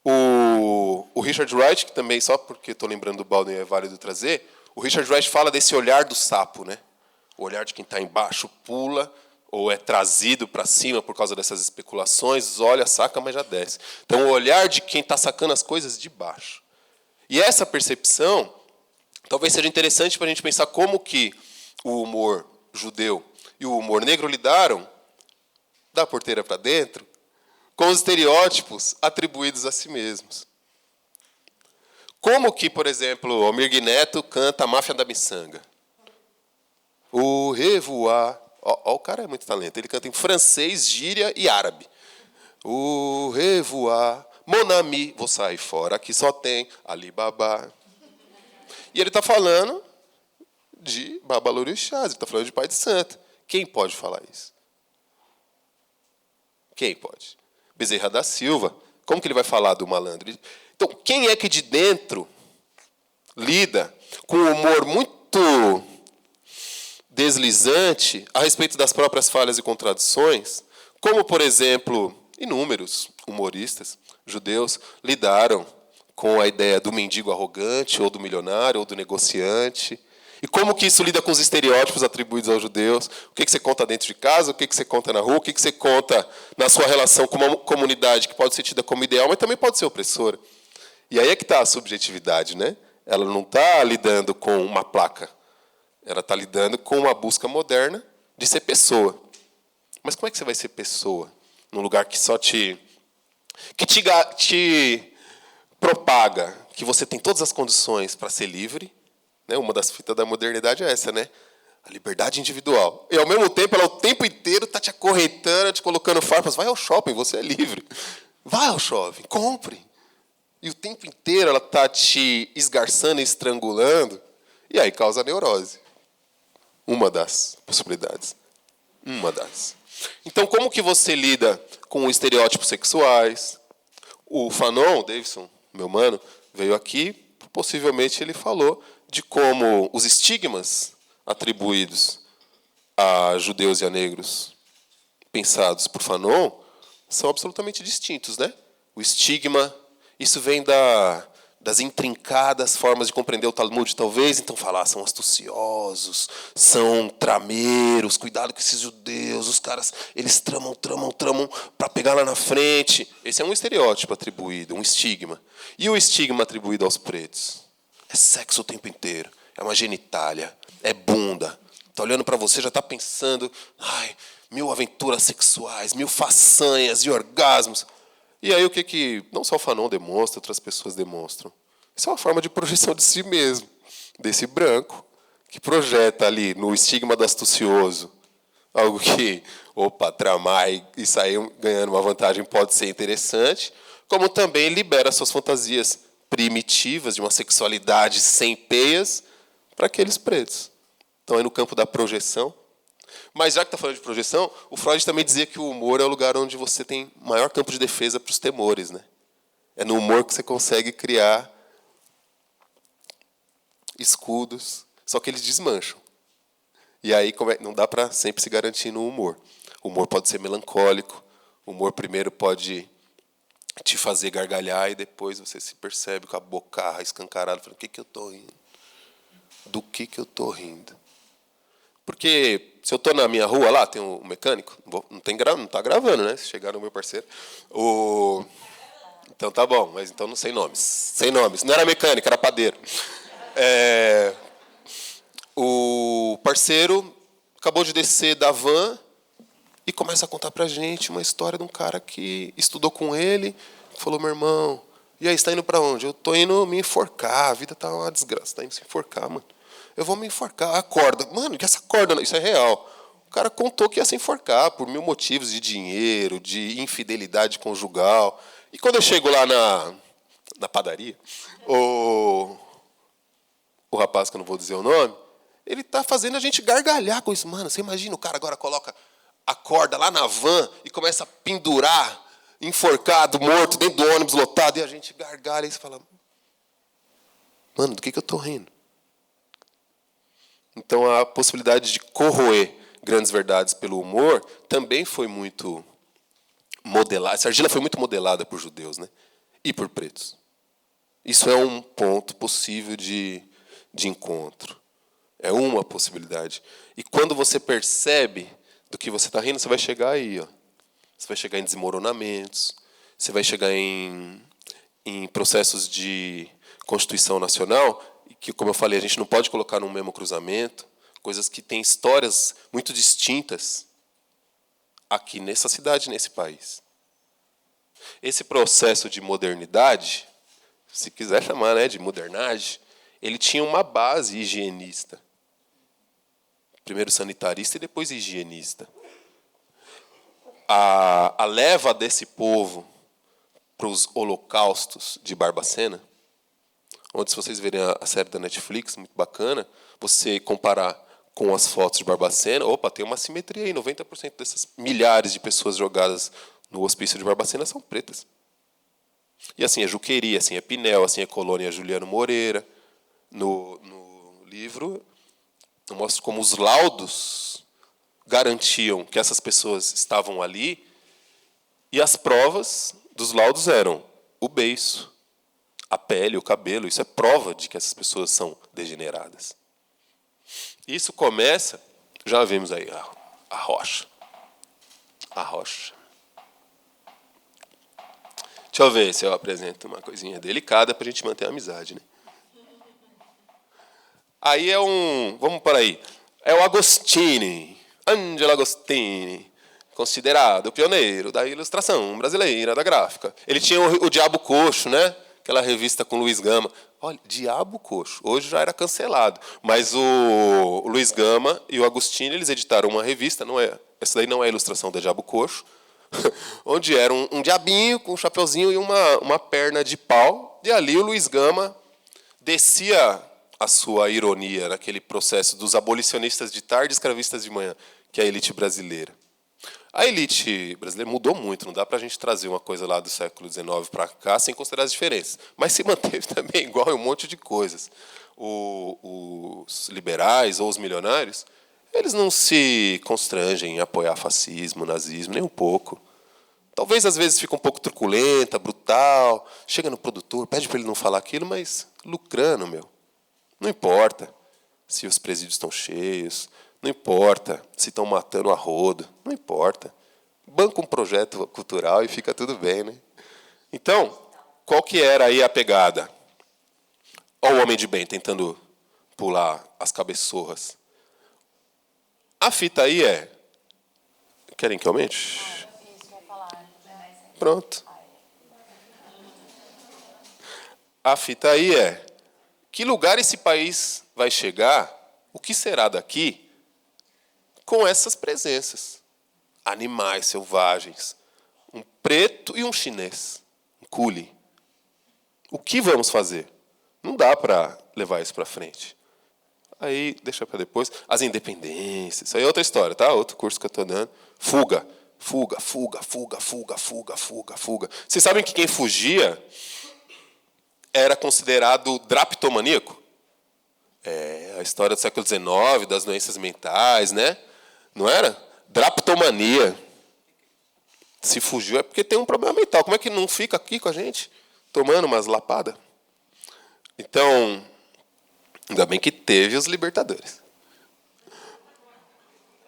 O Richard Wright, que também, só porque estou lembrando do Baldwin, é válido trazer, o Richard Wright fala desse olhar do sapo, né? O olhar de quem está embaixo pula, ou é trazido para cima por causa dessas especulações, olha, saca, mas já desce. Então, o olhar de quem está sacando as coisas de baixo. E essa percepção talvez seja interessante para a gente pensar como que o humor judeu e o humor negro lidaram, da porteira para dentro, com os estereótipos atribuídos a si mesmos. Como que, por exemplo, Almir Neto canta a Máfia da Miçanga. O revoar. O cara é muito talento. Ele canta em francês, gíria e árabe. O revoar. Mon ami, vou sair fora, aqui só tem Alibaba. E ele está falando de Babalorixás, ele está falando de Pai de Santo. Quem pode falar isso? Quem pode? Bezerra da Silva. Como que ele vai falar do malandro? Então, quem é que de dentro lida com um humor muito deslizante a respeito das próprias falhas e contradições, como, por exemplo, inúmeros humoristas judeus lidaram com a ideia do mendigo arrogante, ou do milionário, ou do negociante, e como que isso lida com os estereótipos atribuídos aos judeus, o que você conta dentro de casa, o que você conta na rua, o que você conta na sua relação com uma comunidade que pode ser tida como ideal, mas também pode ser opressora. E aí é que está a subjetividade, né? Ela não está lidando com uma placa. Ela está lidando com uma busca moderna de ser pessoa. Mas como é que você vai ser pessoa num lugar que só te propaga que você tem todas as condições para ser livre? Né? Uma das fitas da modernidade é essa, né? A liberdade individual. E, ao mesmo tempo, ela o tempo inteiro está te acorrentando, te colocando farpas. Vai ao shopping, você é livre. Vai ao shopping, compre. E o tempo inteiro ela está te esgarçando e estrangulando. E aí causa neurose. Uma das possibilidades. Uma das. Então, como que você lida com estereótipos sexuais? O Fanon, Davidson, meu mano, veio aqui, possivelmente ele falou de como os estigmas atribuídos a judeus e a negros, pensados por Fanon, são absolutamente distintos, né? O estigma, isso vem das intrincadas formas de compreender o Talmud, talvez, então falar, são astuciosos, são trameiros, cuidado com esses judeus, os caras, eles tramam para pegar lá na frente. Esse é um estereótipo atribuído, um estigma. E o estigma atribuído aos pretos? É sexo o tempo inteiro, é uma genitália, é bunda. Está olhando para você, já está pensando, ai, 1000 aventuras sexuais, 1000 façanhas e orgasmos. E aí o que não só o Fanon demonstra, outras pessoas demonstram? Isso é uma forma de projeção de si mesmo, desse branco, que projeta ali no estigma do astucioso algo que, tramar e sair ganhando uma vantagem pode ser interessante, como também libera suas fantasias primitivas de uma sexualidade sem peias para aqueles pretos. Então, aí no campo da projeção. Mas, já que está falando de projeção, o Freud também dizia que o humor é o lugar onde você tem maior campo de defesa para os temores, né? É no humor que você consegue criar escudos, só que eles desmancham. E aí não dá para sempre se garantir no humor. O humor pode ser melancólico, o humor primeiro pode te fazer gargalhar e depois você se percebe com a bocarra escancarada, falando, do que eu estou rindo? Do que eu estou rindo? Porque se eu estou na minha rua lá, tem um mecânico, não está gravando, né? Se chegar no meu parceiro. Então tá bom, mas então não sem nomes. Sem nomes. Não era mecânico, era padeiro. O parceiro acabou de descer da van e começa a contar pra gente uma história de um cara que estudou com ele, falou, meu irmão, e aí, você está indo para onde? Eu estou indo me enforcar, a vida está uma desgraça, está indo se enforcar, mano. Eu vou me enforcar, acorda. Mano, que essa corda, isso é real. O cara contou que ia se enforcar por 1000 motivos de dinheiro, de infidelidade conjugal. E quando eu chego lá na padaria, o rapaz, que eu não vou dizer o nome, ele está fazendo a gente gargalhar com isso. Mano, você imagina o cara agora coloca a corda lá na van e começa a pendurar, enforcado, morto, dentro do ônibus lotado, e a gente gargalha e você fala, mano, do que eu estou rindo? Então, a possibilidade de corroer grandes verdades pelo humor também foi muito modelada. Essa argila foi muito modelada por judeus, né? E por pretos. Isso é um ponto possível de encontro. É uma possibilidade. E quando você percebe do que você está rindo, você vai chegar aí. Ó. Você vai chegar em desmoronamentos, você vai chegar em processos de Constituição Nacional, que, como eu falei, a gente não pode colocar no mesmo cruzamento, coisas que têm histórias muito distintas aqui nessa cidade, nesse país. Esse processo de modernidade, se quiser chamar, né, de modernagem, ele tinha uma base higienista. Primeiro sanitarista e depois higienista. A leva desse povo para os holocaustos de Barbacena, onde, se vocês verem a série da Netflix, muito bacana, você comparar com as fotos de Barbacena, opa, tem uma simetria aí, 90% dessas milhares de pessoas jogadas no hospício de Barbacena são pretas. E assim é Juqueri, assim é Pinel, assim é Colônia Juliano Moreira. No livro, eu mostro como os laudos garantiam que essas pessoas estavam ali, e as provas dos laudos eram o beiço, a pele, o cabelo. Isso é prova de que essas pessoas são degeneradas. Isso começa, já vimos aí, a rocha. A rocha. Deixa eu ver se eu apresento uma coisinha delicada para a gente manter a amizade, né? Aí vamos para aí. É o Agostini, Angelo Agostini, considerado o pioneiro da ilustração brasileira, da gráfica. Ele tinha o Diabo Coxo, né? Aquela revista com Luiz Gama. Olha, Diabo Coxo. Hoje já era cancelado. Mas o Luiz Gama e o Agostini, eles editaram uma revista, essa daí não é a ilustração do Diabo Coxo, onde era um diabinho com um chapeuzinho e uma perna de pau. E ali o Luiz Gama descia a sua ironia naquele processo dos abolicionistas de tarde e escravistas de manhã, que é a elite brasileira. A elite brasileira mudou muito, não dá para a gente trazer uma coisa lá do século XIX para cá sem considerar as diferenças. Mas se manteve também igual em um monte de coisas. Os liberais ou os milionários, eles não se constrangem em apoiar fascismo, nazismo, nem um pouco. Talvez, às vezes, fica um pouco truculenta, brutal, chega no produtor, pede para ele não falar aquilo, mas lucrando, meu. Não importa se os presídios estão cheios, não importa se estão matando a rodo, não importa. Banca um projeto cultural e fica tudo bem, né? Então, qual que era aí a pegada? Olha o homem de bem tentando pular as cabeçorras. A fita aí é... Querem que aumente? Pronto. A fita aí é... Que lugar esse país vai chegar? O que será daqui com essas presenças? Animais selvagens. Um preto e um chinês. Um cule. O que vamos fazer? Não dá para levar isso para frente. Aí, deixa para depois. As independências. Isso aí é outra história, tá? Outro curso que eu estou dando. Fuga. Fuga, fuga, fuga, fuga, fuga, fuga, fuga. Vocês sabem que quem fugia era considerado draptomaníaco? É a história do século XIX, das doenças mentais, né? Não era? Draptomania. Se fugiu é porque tem um problema mental. Como é que não fica aqui com a gente, tomando umas lapadas? Então, ainda bem que teve os libertadores.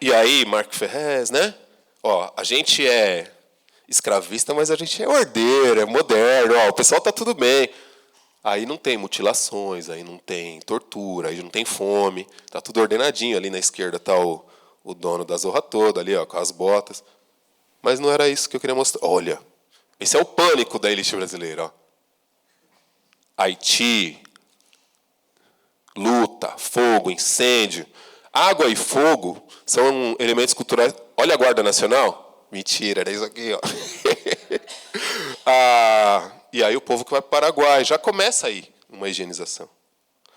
E aí, Marco Ferrez, né? Ó, a gente é escravista, mas a gente é ordeiro, é moderno. Ó, o pessoal tá tudo bem. Aí não tem mutilações, aí não tem tortura, aí não tem fome. Tá tudo ordenadinho. Ali na esquerda está o dono da zorra toda, ali, ó, com as botas. Mas não era isso que eu queria mostrar. Olha, esse é o pânico da elite brasileira. Ó. Haiti, luta, fogo, incêndio. Água e fogo são elementos culturais. Olha a Guarda Nacional. Mentira, era isso aqui. Ó. E aí o povo que vai para o Paraguai. Já começa aí uma higienização.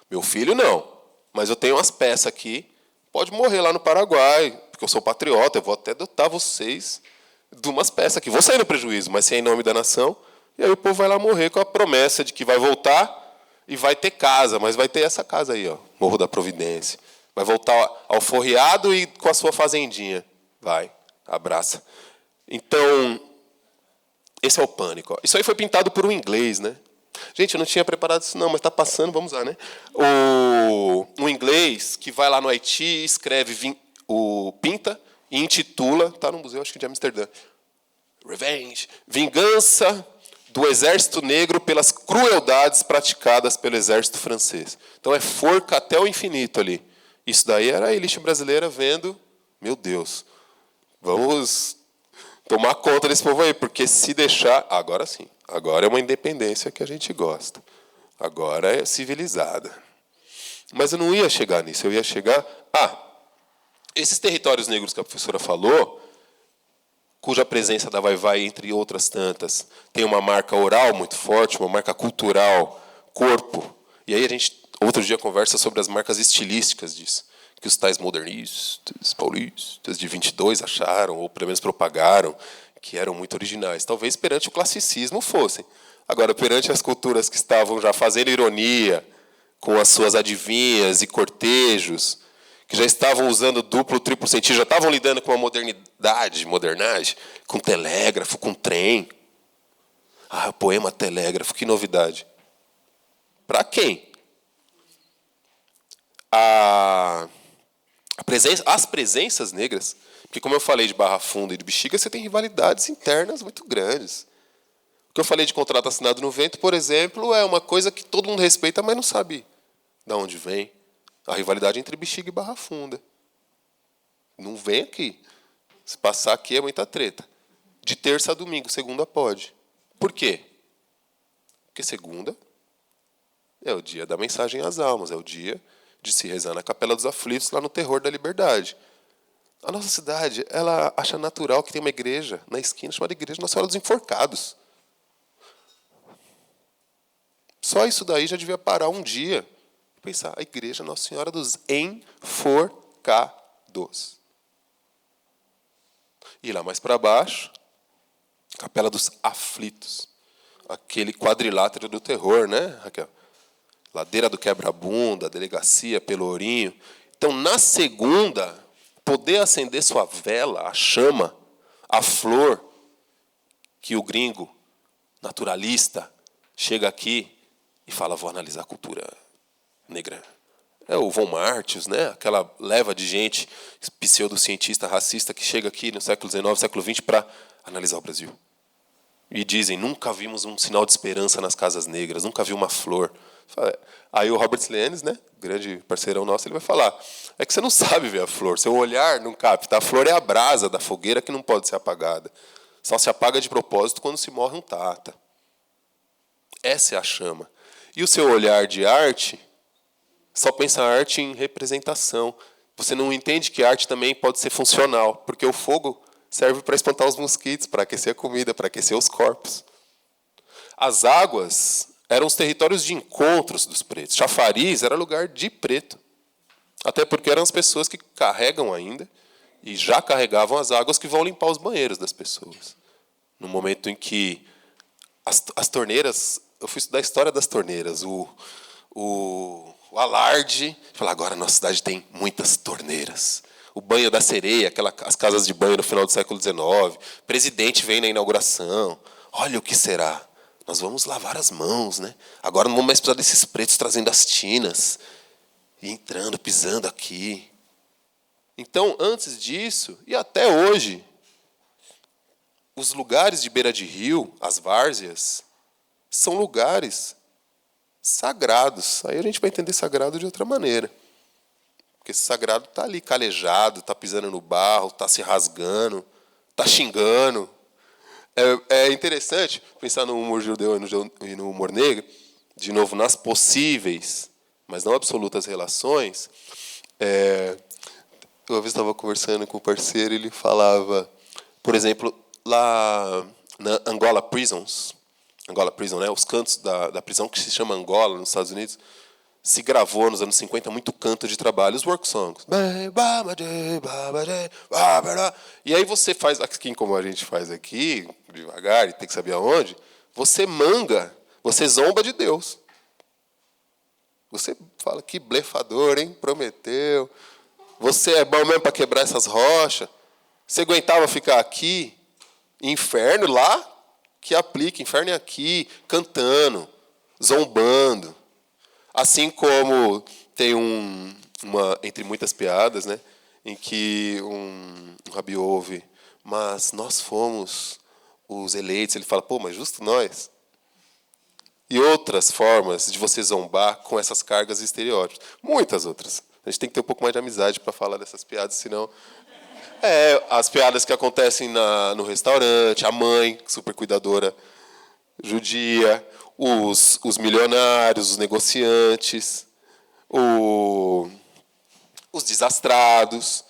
Meu filho, não. mas eu tenho umas peças aqui, pode morrer lá no Paraguai, porque eu sou patriota, eu vou até dotar vocês de umas peças aqui. Vou sair no prejuízo, mas se é em nome da nação, e aí o povo vai lá morrer com a promessa de que vai voltar e vai ter casa, mas vai ter essa casa aí, ó, Morro da Providência. Vai voltar alforriado e com a sua fazendinha. Vai, abraça. Então, esse é o pânico. Ó. Isso aí foi pintado por um inglês, né? Gente, eu não tinha preparado isso não, mas está passando, vamos lá, né? Um inglês que vai lá no Haiti, escreve, pinta e intitula, está no museu, acho que de Amsterdã, Revenge, vingança do exército negro pelas crueldades praticadas pelo exército francês. Então é forca até o infinito ali. Isso daí era a elite brasileira vendo, meu Deus, vamos tomar conta desse povo aí, porque se deixar, agora sim, agora é uma independência que a gente gosta. Agora é civilizada. Mas eu não ia chegar nisso, eu ia chegar... esses territórios negros que a professora falou, cuja presença da Vai-Vai, entre outras tantas, tem uma marca oral muito forte, uma marca cultural, corpo. E aí a gente, outro dia, conversa sobre as marcas estilísticas disso, que os tais modernistas, paulistas de 22 acharam, ou pelo menos propagaram, que eram muito originais. Talvez perante o classicismo fossem. Agora, perante as culturas que estavam já fazendo ironia, com as suas adivinhas e cortejos, que já estavam usando duplo, triplo sentido, já estavam lidando com a modernagem, com telégrafo, com trem. Poema telégrafo, que novidade. Para quem? As presenças negras, porque como eu falei de Barra Funda e de Bexiga, você tem rivalidades internas muito grandes. O que eu falei de contrato assinado no vento, por exemplo, é uma coisa que todo mundo respeita, mas não sabe de onde vem. A rivalidade entre Bexiga e Barra Funda. Não vem aqui. Se passar aqui é muita treta. De terça a domingo, segunda pode. Por quê? Porque segunda é o dia da mensagem às almas, é o dia de se rezar na Capela dos Aflitos, lá no Terror da Liberdade. A nossa cidade, ela acha natural que tem uma igreja na esquina chamada Igreja Nossa Senhora dos Enforcados. Só isso daí já devia parar um dia. Pensar, a Igreja Nossa Senhora dos Enforcados. E lá mais para baixo, Capela dos Aflitos. Aquele quadrilátero do terror, né, Raquel? Ladeira do Quebra-Bunda, Delegacia, Pelourinho. Então, na segunda, poder acender sua vela, a chama, a flor, que o gringo naturalista chega aqui e fala, vou analisar a cultura negra. É o Von Martius, né? Aquela leva de gente pseudocientista racista que chega aqui no século XIX, século XX, para analisar o Brasil. E dizem, nunca vimos um sinal de esperança nas casas negras, nunca vi uma flor. Aí o Robert Lennes, né, grande parceirão nosso, ele vai falar, é que você não sabe ver a flor, seu olhar não capta. A flor é a brasa da fogueira que não pode ser apagada. Só se apaga de propósito quando se morre um tata. Essa é a chama. E o seu olhar de arte só pensa a arte em representação. Você não entende que a arte também pode ser funcional, porque o fogo serve para espantar os mosquitos, para aquecer a comida, para aquecer os corpos. As águas eram os territórios de encontros dos pretos. Chafariz era lugar de preto. Até porque eram as pessoas que carregam ainda, e já carregavam as águas que vão limpar os banheiros das pessoas. No momento em que as torneiras... Eu fui estudar a história das torneiras. O alarde, falar, agora a nossa cidade tem muitas torneiras. O banho da sereia, as casas de banho no final do século XIX. O presidente vem na inauguração. Olha o que será. Nós vamos lavar as mãos, né? Agora não vamos mais precisar desses pretos trazendo as tinas. E entrando, pisando aqui. Então, antes disso, e até hoje, os lugares de beira de rio, as várzeas, são lugares sagrados. Aí a gente vai entender sagrado de outra maneira. Porque esse sagrado está ali calejado, está pisando no barro, está se rasgando, está xingando. É interessante pensar no humor judeu e no humor negro, de novo, nas possíveis, mas não absolutas relações. Uma vez estava conversando com um parceiro, ele falava, por exemplo, lá na Angola Prison, né, os cantos da prisão que se chama Angola, nos Estados Unidos, se gravou nos anos 50 muito canto de trabalho, os work songs. E aí você faz, assim como a gente faz aqui, devagar, e tem que saber aonde, você manga, você zomba de Deus. Você fala, que blefador, hein? Prometeu. Você é bom mesmo para quebrar essas rochas. Você aguentava ficar aqui, inferno lá, que aplica, inferno é aqui, cantando, zombando. Assim como tem uma, entre muitas piadas, né, em que um rabi ouve, mas nós fomos os eleitos. Ele fala, pô, mas justo nós. E outras formas de você zombar com essas cargas e estereótipos. Muitas outras. A gente tem que ter um pouco mais de amizade para falar dessas piadas, senão... as piadas que acontecem no restaurante, a mãe, super cuidadora, judia, os milionários, os negociantes, os desastrados.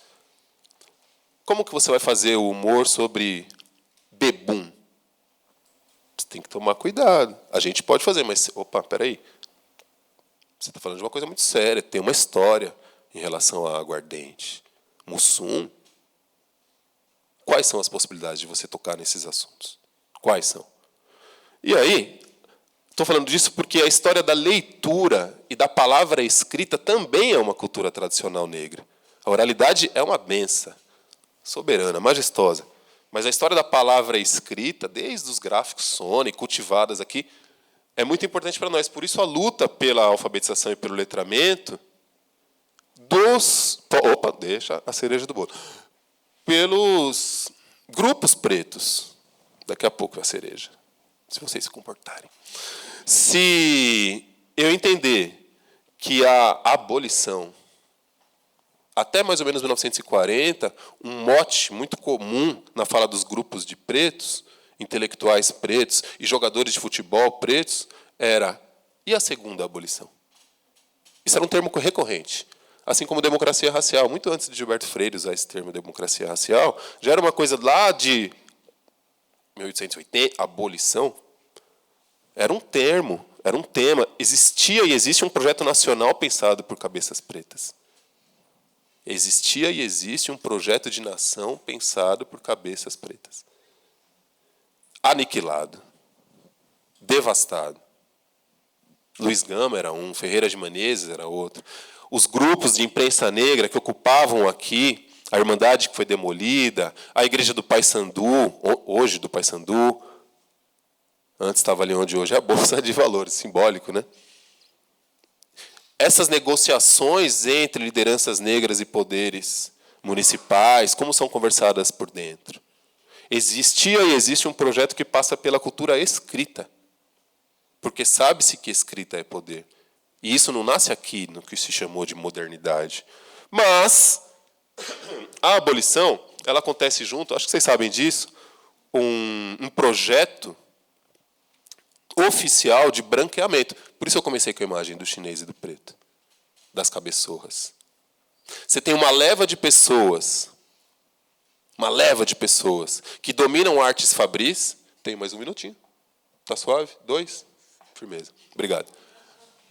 Como que você vai fazer o humor sobre bebum? Você tem que tomar cuidado. A gente pode fazer, mas... Opa, peraí. Você está falando de uma coisa muito séria. Tem uma história em relação a aguardente. Mussum. Quais são as possibilidades de você tocar nesses assuntos? Quais são? E aí, estou falando disso porque a história da leitura e da palavra escrita também é uma cultura tradicional negra. A oralidade é uma benção soberana, majestosa. Mas a história da palavra escrita, desde os gráficos Sony, cultivadas aqui, é muito importante para nós. Por isso, a luta pela alfabetização e pelo letramento dos... Opa, deixa a cereja do bolo. Pelos grupos pretos. Daqui a pouco é a cereja, se vocês se comportarem. Se eu entender que a abolição, até mais ou menos 1940, um mote muito comum na fala dos grupos de pretos, intelectuais pretos e jogadores de futebol pretos, era: e a segunda abolição? Isso era um termo recorrente. Assim como democracia racial. Muito antes de Gilberto Freire usar esse termo democracia racial, já era uma coisa lá de 1880, abolição. Era um termo, era um tema. Existia e existe um projeto nacional pensado por cabeças pretas. Existia e existe um projeto de nação pensado por cabeças pretas. Aniquilado. Devastado. Luiz Gama era um, Ferreira de Menezes era outro. Os grupos de imprensa negra que ocupavam aqui, a Irmandade que foi demolida, a Igreja do Paissandu, hoje do Paissandu, antes estava ali onde hoje é a Bolsa de Valores, simbólico, né? Essas negociações entre lideranças negras e poderes municipais, como são conversadas por dentro? Existia e existe um projeto que passa pela cultura escrita, porque sabe-se que escrita é poder. E isso não nasce aqui, no que se chamou de modernidade. Mas a abolição, ela acontece junto, acho que vocês sabem disso, um projeto oficial de branqueamento. Por isso eu comecei com a imagem do chinês e do preto, das cabeçorras. Você tem uma leva de pessoas que dominam artes fabris. Tem mais um minutinho. Tá suave? 2? Firmeza. Obrigado.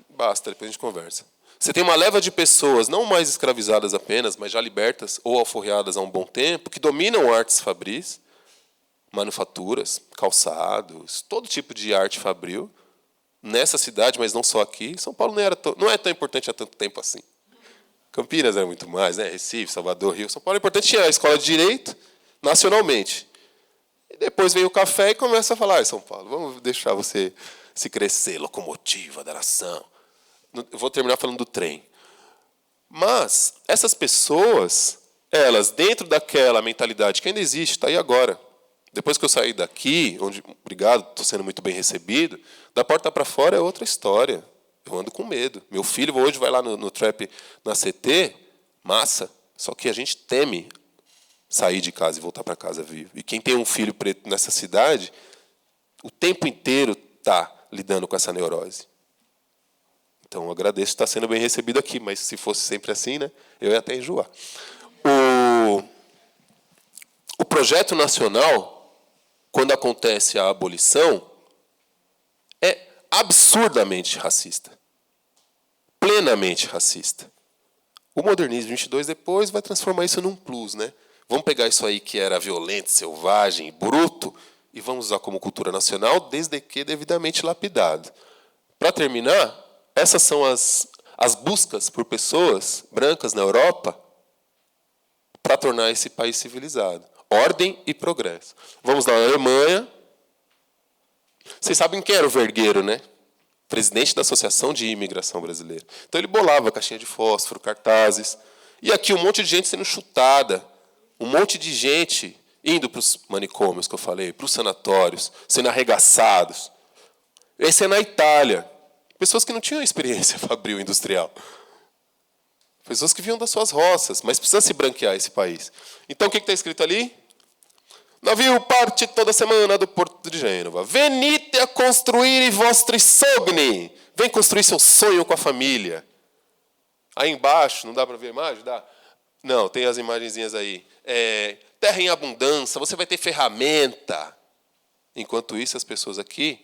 Basta, depois a gente conversa. Você tem uma leva de pessoas, não mais escravizadas apenas, mas já libertas ou alforriadas há um bom tempo, que dominam artes fabris, manufaturas, calçados, todo tipo de arte fabril, nessa cidade, mas não só aqui. São Paulo não é tão importante há tanto tempo assim. Campinas era muito mais, né? Recife, Salvador, Rio. São Paulo é importante, tinha a escola de direito nacionalmente. E depois vem o café e começa a falar: São Paulo, vamos deixar você se crescer, locomotiva da nação. Eu vou terminar falando do trem. Mas essas pessoas, elas, dentro daquela mentalidade que ainda existe, está aí agora. Depois que eu saí daqui, onde, obrigado, estou sendo muito bem recebido, da porta para fora é outra história. Eu ando com medo. Meu filho hoje vai lá no trap, na CT, massa. Só que a gente teme sair de casa e voltar para casa vivo. E quem tem um filho preto nessa cidade, o tempo inteiro está lidando com essa neurose. Então, eu agradeço estar sendo bem recebido aqui, mas se fosse sempre assim, né, eu ia até enjoar. O projeto nacional, quando acontece a abolição, é absurdamente racista. plenamente racista. O modernismo 22 depois vai transformar isso num plus, né? Vamos pegar isso aí que era violento, selvagem, bruto, e vamos usar como cultura nacional, desde que devidamente lapidado. Para terminar, essas são as buscas por pessoas brancas na Europa para tornar esse país civilizado. Ordem e progresso. Vamos lá na Alemanha. Vocês sabem quem era o Vergueiro, né? Presidente da Associação de Imigração Brasileira. Então ele bolava caixinha de fósforo, cartazes. E aqui um monte de gente sendo chutada. Um monte de gente indo para os manicômios que eu falei, para os sanatórios, sendo arregaçados. Esse é na Itália. Pessoas que não tinham experiência fabril industrial. Pessoas que vinham das suas roças, mas precisa se branquear esse país. Então, o que está escrito ali? Navio parte toda semana do Porto de Gênova. Venite a construir vostri sogni. Vem construir seu sonho com a família. Aí embaixo, não dá para ver a imagem? Dá? Não, tem as imagenzinhas aí. Terra em abundância, você vai ter ferramenta. Enquanto isso, as pessoas aqui...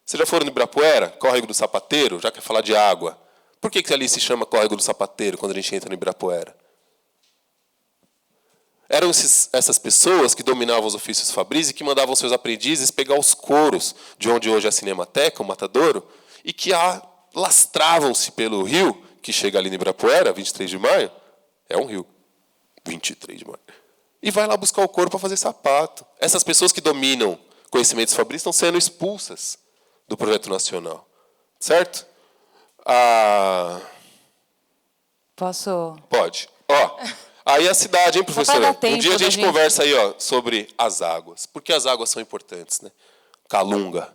Vocês já foram no Ibirapuera? Córrego do Sapateiro? Já quer falar de água. Por que ali se chama Córrego do Sapateiro, quando a gente entra no Ibirapuera? Eram essas pessoas que dominavam os ofícios fabris e que mandavam seus aprendizes pegar os couros de onde hoje é a Cinemateca, o Matadouro, e que lastravam-se pelo rio, que chega ali no Ibirapuera, 23 de maio. É um rio. 23 de maio. E vai lá buscar o couro para fazer sapato. Essas pessoas que dominam conhecimentos fabris estão sendo expulsas do projeto nacional. Certo? Posso? Pode. Aí a cidade, hein, professora? Um dia a gente conversa aí sobre as águas. Por que as águas são importantes, né? Calunga.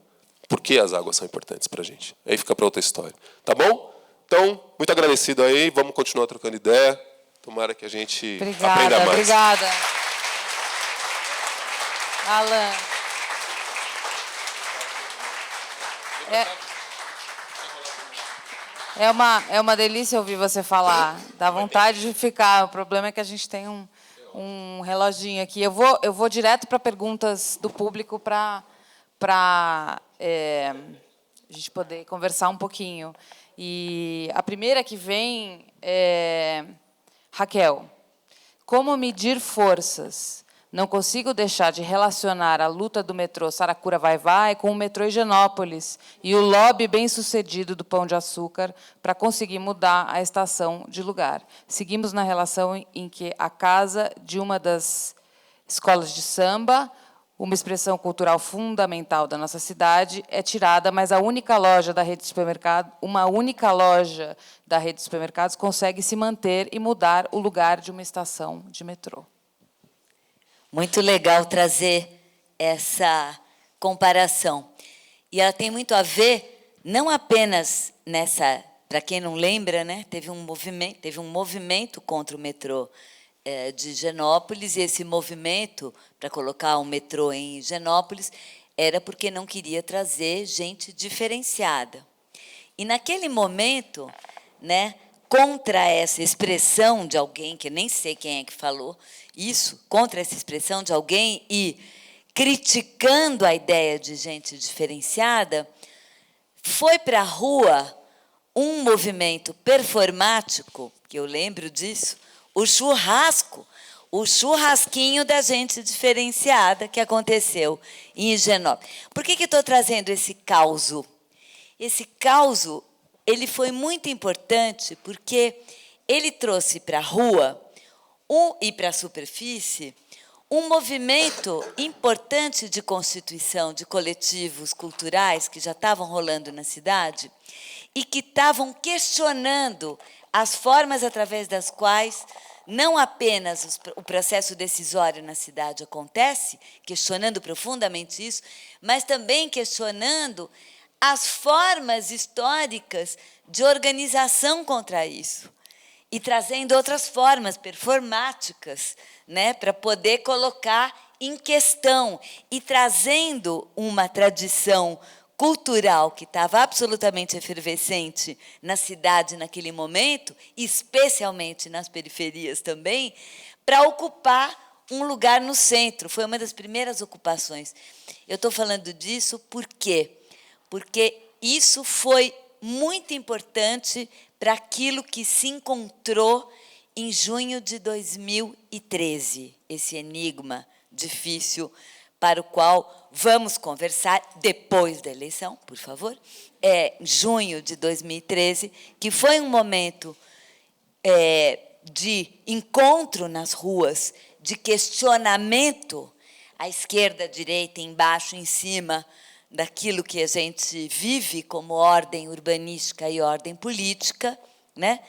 Por que as águas são importantes para a gente? Aí fica para outra história. Tá bom? Então, muito agradecido aí. Vamos continuar trocando ideia. Tomara que a gente aprenda mais. Obrigada. Alan. É uma delícia ouvir você falar. Dá vontade de ficar. O problema é que a gente tem um reloginho aqui. Eu vou direto para perguntas do público para a gente poder conversar um pouquinho. E a primeira que vem é... Raquel, como medir forças? Não consigo deixar de relacionar a luta do metrô Saracura Vai-Vai com o metrô Higienópolis e o lobby bem-sucedido do Pão de Açúcar para conseguir mudar a estação de lugar. Seguimos na relação em que a casa de uma das escolas de samba, uma expressão cultural fundamental da nossa cidade, é tirada, mas uma única loja da rede de supermercados consegue se manter e mudar o lugar de uma estação de metrô. Muito legal trazer essa comparação. E ela tem muito a ver, não apenas nessa, para quem não lembra, né, teve um movimento contra o metrô de Higienópolis, e esse movimento para colocar o metrô em Higienópolis era porque não queria trazer gente diferenciada. E naquele momento, né, contra essa expressão de alguém, que eu nem sei quem é que falou isso, contra essa expressão de alguém e criticando a ideia de gente diferenciada, foi para a rua um movimento performático, que eu lembro disso, o churrasquinho da gente diferenciada que aconteceu em Higienópolis. Por que estou trazendo esse causo? Esse causo ele foi muito importante porque ele trouxe para a rua e para a superfície um movimento importante de constituição de coletivos culturais que já estavam rolando na cidade e que estavam questionando as formas através das quais não apenas o processo decisório na cidade acontece, questionando profundamente isso, mas também questionando as formas históricas de organização contra isso e trazendo outras formas performáticas, né, para poder colocar em questão e trazendo uma tradição cultural que estava absolutamente efervescente na cidade naquele momento, especialmente nas periferias também, para ocupar um lugar no centro. Foi uma das primeiras ocupações. Eu estou falando disso por quê? Porque isso foi muito importante para aquilo que se encontrou em junho de 2013, esse enigma difícil para o qual vamos conversar depois da eleição, por favor, junho de 2013, que foi um momento de encontro nas ruas, de questionamento, à esquerda, à direita, embaixo, em cima, daquilo que a gente vive como ordem urbanística e ordem política, né?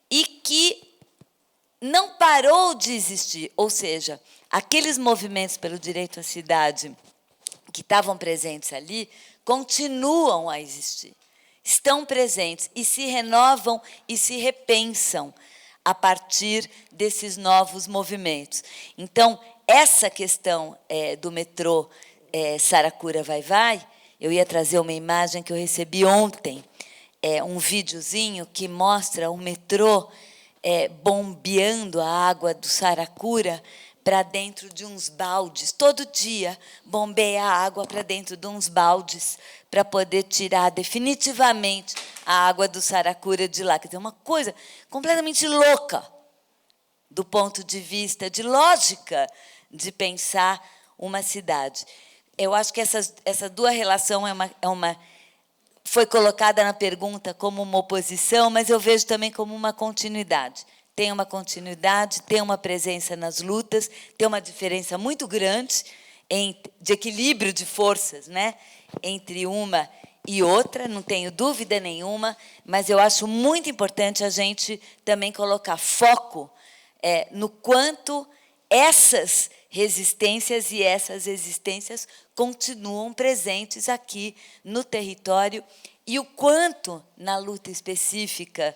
E que não parou de existir, ou seja, aqueles movimentos pelo direito à cidade que estavam presentes ali continuam a existir, estão presentes e se renovam e se repensam a partir desses novos movimentos. Então, essa questão do metrô Saracura Vai-Vai, eu ia trazer uma imagem que eu recebi ontem, um videozinho que mostra o metrô bombeando a água do Saracura para dentro de uns baldes. Todo dia bombeia a água para dentro de uns baldes para poder tirar definitivamente a água do Saracura de lá. Quer dizer, uma coisa completamente louca do ponto de vista de lógica de pensar uma cidade. Eu acho que essa duas relação foi colocada na pergunta como uma oposição, mas eu vejo também como uma continuidade. Tem uma continuidade, tem uma presença nas lutas, tem uma diferença muito grande de equilíbrio de forças, né, entre uma e outra, não tenho dúvida nenhuma, mas eu acho muito importante a gente também colocar foco no quanto essas resistências e essas existências continuam presentes aqui no território e o quanto, na luta específica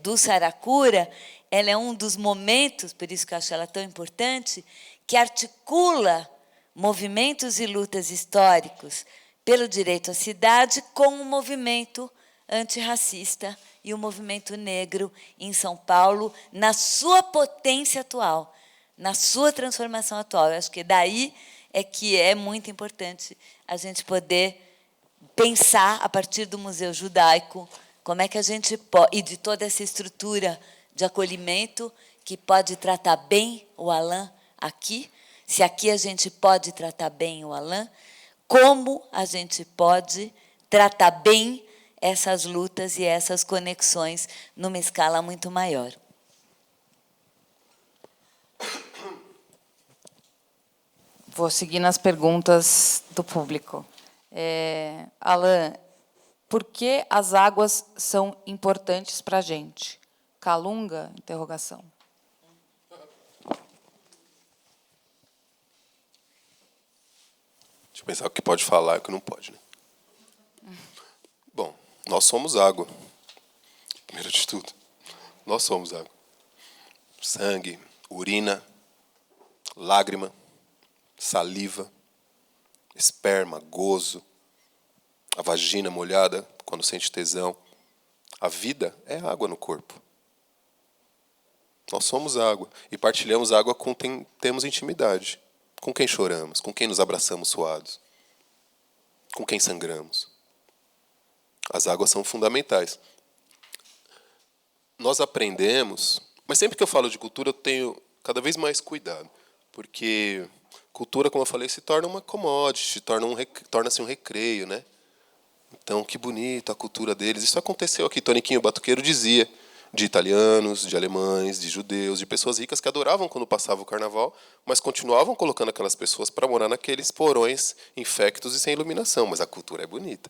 do Saracura, ela é um dos momentos, por isso que eu acho ela tão importante, que articula movimentos e lutas históricos pelo direito à cidade com o movimento antirracista e o movimento negro em São Paulo, na sua potência atual, na sua transformação atual. Eu acho que daí que é muito importante a gente poder pensar, a partir do Museu Judaico, como é que a gente pode, e de toda essa estrutura de acolhimento, que pode tratar bem o Alain aqui, se aqui a gente pode tratar bem o Alain, como a gente pode tratar bem essas lutas e essas conexões numa escala muito maior. Vou seguir nas perguntas do público. Alain, por que as águas são importantes para a gente? Calunga? Interrogação. Deixa eu pensar o que pode falar e o que não pode, né? Bom, nós somos água. Primeiro de tudo, nós somos água. Sangue, urina, lágrima, saliva, esperma, gozo, a vagina molhada quando sente tesão. A vida é água no corpo. Nós somos água e partilhamos água com quem temos intimidade, com quem choramos, com quem nos abraçamos suados, com quem sangramos. As águas são fundamentais. Nós aprendemos, mas sempre que eu falo de cultura eu tenho cada vez mais cuidado, porque cultura, como eu falei, se torna uma commodity, torna-se um recreio, né? Então, que bonito a cultura deles. Isso aconteceu aqui. Toniquinho Batuqueiro dizia, de italianos, de alemães, de judeus, de pessoas ricas que adoravam quando passava o carnaval, mas continuavam colocando aquelas pessoas para morar naqueles porões infectos e sem iluminação. Mas a cultura é bonita.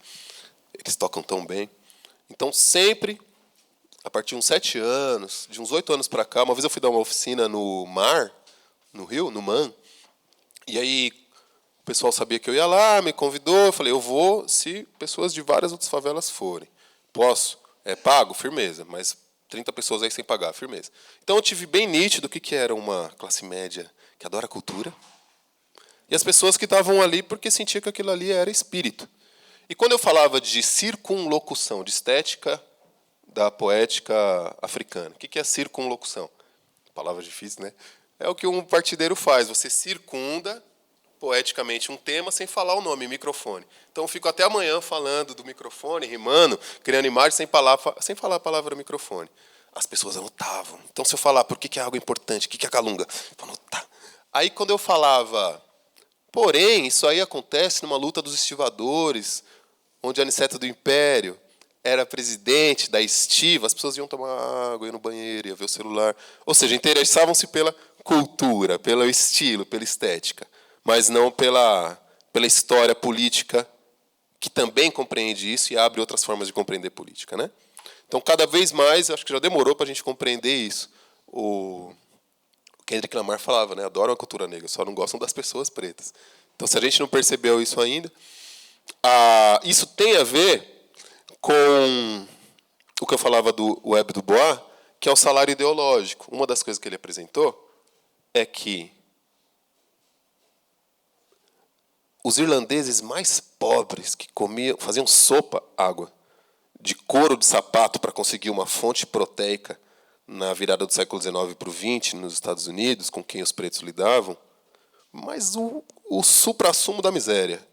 Eles tocam tão bem. Então, sempre, a partir de uns 7 anos, de uns 8 anos para cá, uma vez eu fui dar uma oficina no Mar, no Rio, no Man, e aí o pessoal sabia que eu ia lá, me convidou, eu falei, eu vou se pessoas de várias outras favelas forem. Posso? Pago? Firmeza, mas 30 pessoas aí sem pagar, firmeza. Então eu tive bem nítido o que era uma classe média que adora cultura e as pessoas que estavam ali porque sentiam que aquilo ali era espírito. E quando eu falava de circunlocução, de estética da poética africana, o que é circunlocução? Palavra difícil, né? É o que um partideiro faz, você circunda poeticamente um tema sem falar o nome, microfone. Então, eu fico até amanhã falando do microfone, rimando, criando imagens sem falar a palavra microfone. As pessoas anotavam. Então, se eu falar por que é algo importante, o que é calunga, vou anotar. Aí, quando eu falava, porém, isso aí acontece numa luta dos estivadores, onde Aniceto do Império era presidente da estiva, as pessoas iam tomar água, iam no banheiro, iam ver o celular. Ou seja, interessavam-se pela cultura, pelo estilo, pela estética, mas não pela história política, que também compreende isso e abre outras formas de compreender política, né? Então, cada vez mais, acho que já demorou para a gente compreender isso. O Kendrick Lamar falava, né? Adoram a cultura negra, só não gostam das pessoas pretas. Então, se a gente não percebeu isso ainda, isso tem a ver com o que eu falava do Web du Bois, que é o salário ideológico. Uma das coisas que ele apresentou é que os irlandeses mais pobres, que faziam sopa, água, de couro de sapato para conseguir uma fonte proteica na virada do século XIX para o XX, nos Estados Unidos, com quem os pretos lidavam, mas o suprassumo da miséria,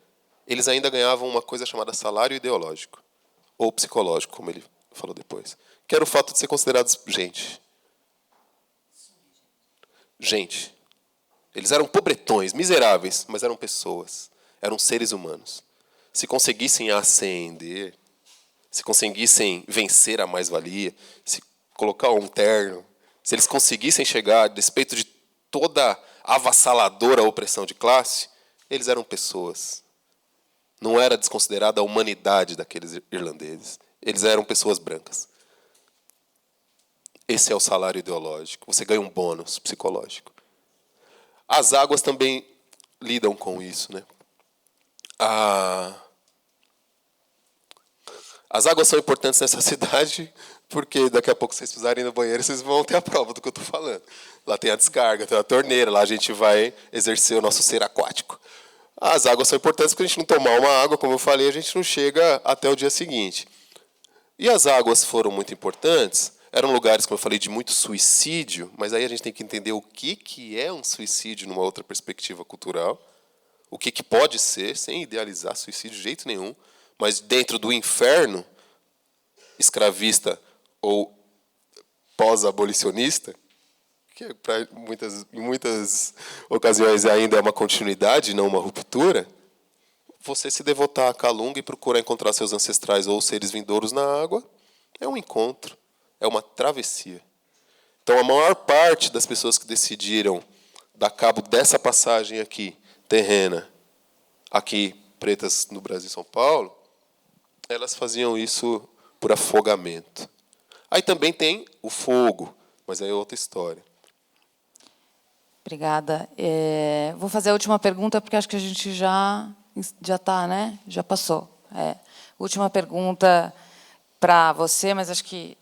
eles ainda ganhavam uma coisa chamada salário ideológico, ou psicológico, como ele falou depois, que era o fato de ser considerados gente. Gente. Eles eram pobretões, miseráveis, mas eram pessoas, eram seres humanos. Se conseguissem ascender, se conseguissem vencer a mais-valia, se colocar um terno, se eles conseguissem chegar, a despeito de toda a avassaladora opressão de classe, eles eram pessoas. Não era desconsiderada a humanidade daqueles irlandeses. Eles eram pessoas brancas. Esse é o salário ideológico. Você ganha um bônus psicológico. As águas também lidam com isso, né? As águas são importantes nessa cidade porque daqui a pouco vocês precisarem ir no banheiro, vocês vão ter a prova do que eu estou falando. Lá tem a descarga, tem a torneira, lá a gente vai exercer o nosso ser aquático. As águas são importantes porque a gente não tomar uma água, como eu falei, a gente não chega até o dia seguinte. E as águas foram muito importantes, eram lugares, como eu falei, de muito suicídio, mas aí a gente tem que entender o que é um suicídio numa outra perspectiva cultural, o que pode ser, sem idealizar suicídio de jeito nenhum, mas dentro do inferno escravista ou pós-abolicionista, que em muitas ocasiões ainda é uma continuidade, não uma ruptura, você se devotar à calunga e procurar encontrar seus ancestrais ou seres vindouros na água é um encontro, é uma travessia. Então, a maior parte das pessoas que decidiram dar cabo dessa passagem aqui, terrena, aqui, pretas no Brasil e São Paulo, elas faziam isso por afogamento. Aí também tem o fogo, mas aí é outra história. Obrigada. Vou fazer a última pergunta, porque acho que a gente já está, né? Já passou. Última pergunta para você, mas acho que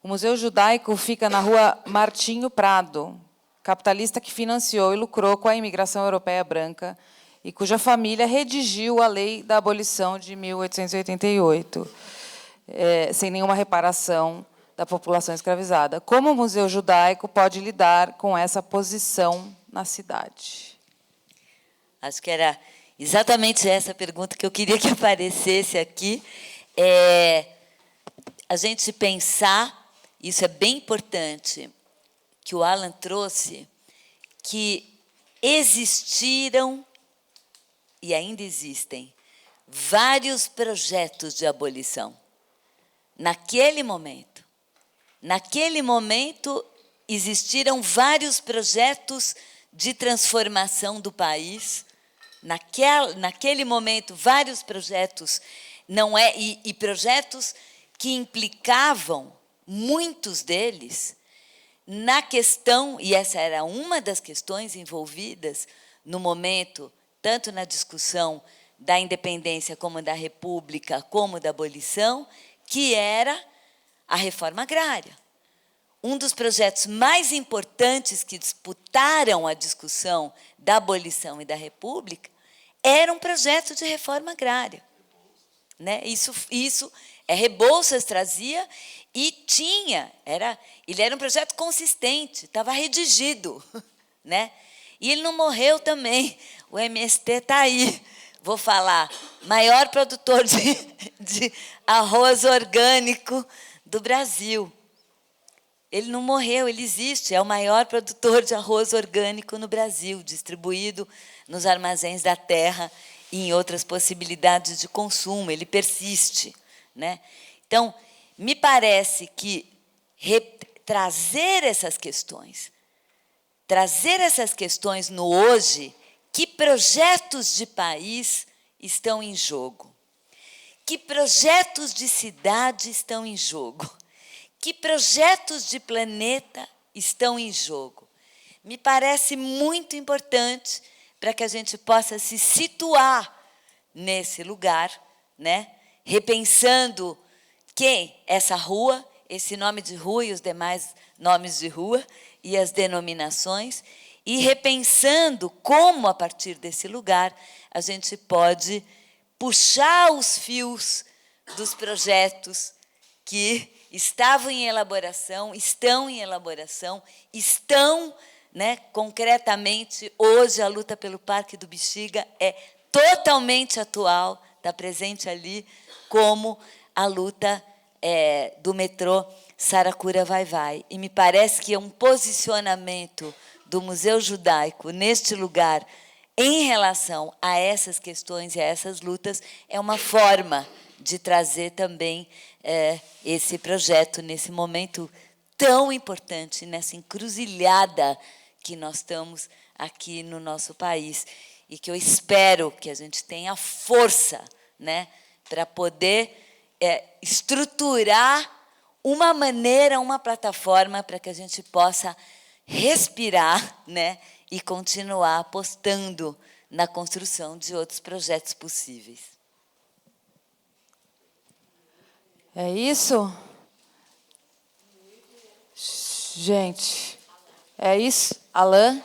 o Museu Judaico fica na Rua Martinho Prado, capitalista que financiou e lucrou com a imigração europeia branca e cuja família redigiu a lei da abolição de 1888, sem nenhuma reparação da população escravizada. Como o Museu Judaico pode lidar com essa posição na cidade? Acho que era exatamente essa pergunta que eu queria que aparecesse aqui. A gente pensar, isso é bem importante, que o Alan trouxe, que existiram e ainda existem vários projetos de abolição. Naquele momento, existiram vários projetos de transformação do país. Naquele momento, vários projetos, e projetos que implicavam, muitos deles, na questão, e essa era uma das questões envolvidas no momento, tanto na discussão da independência como da república, como da abolição, que era a reforma agrária. Um dos projetos mais importantes que disputaram a discussão da abolição e da república era um projeto de reforma agrária. Né? Isso Rebouças trazia e ele era um projeto consistente, estava redigido. Né? E ele não morreu também. O MST está aí. Vou falar, maior produtor de arroz orgânico do Brasil. Ele não morreu, ele existe, é o maior produtor de arroz orgânico no Brasil, distribuído nos armazéns da terra e em outras possibilidades de consumo, ele persiste, né? Então, me parece que trazer essas questões no hoje, que projetos de país estão em jogo? Que projetos de cidade estão em jogo? Que projetos de planeta estão em jogo? Me parece muito importante para que a gente possa se situar nesse lugar, né? Repensando essa rua, esse nome de rua e os demais nomes de rua e as denominações, e repensando como, a partir desse lugar, a gente pode puxar os fios dos projetos que estavam em elaboração, estão, né, concretamente, hoje a luta pelo Parque do Bexiga é totalmente atual, está presente ali, como a luta do metrô Saracura Vai-Vai. E me parece que é um posicionamento do Museu Judaico neste lugar em relação a essas questões e a essas lutas é uma forma de trazer também esse projeto nesse momento tão importante, nessa encruzilhada que nós estamos aqui no nosso país, e que eu espero que a gente tenha força, né, para poder estruturar uma maneira, uma plataforma para que a gente possa respirar, né, e continuar apostando na construção de outros projetos possíveis. É isso? Gente, é isso? Alain?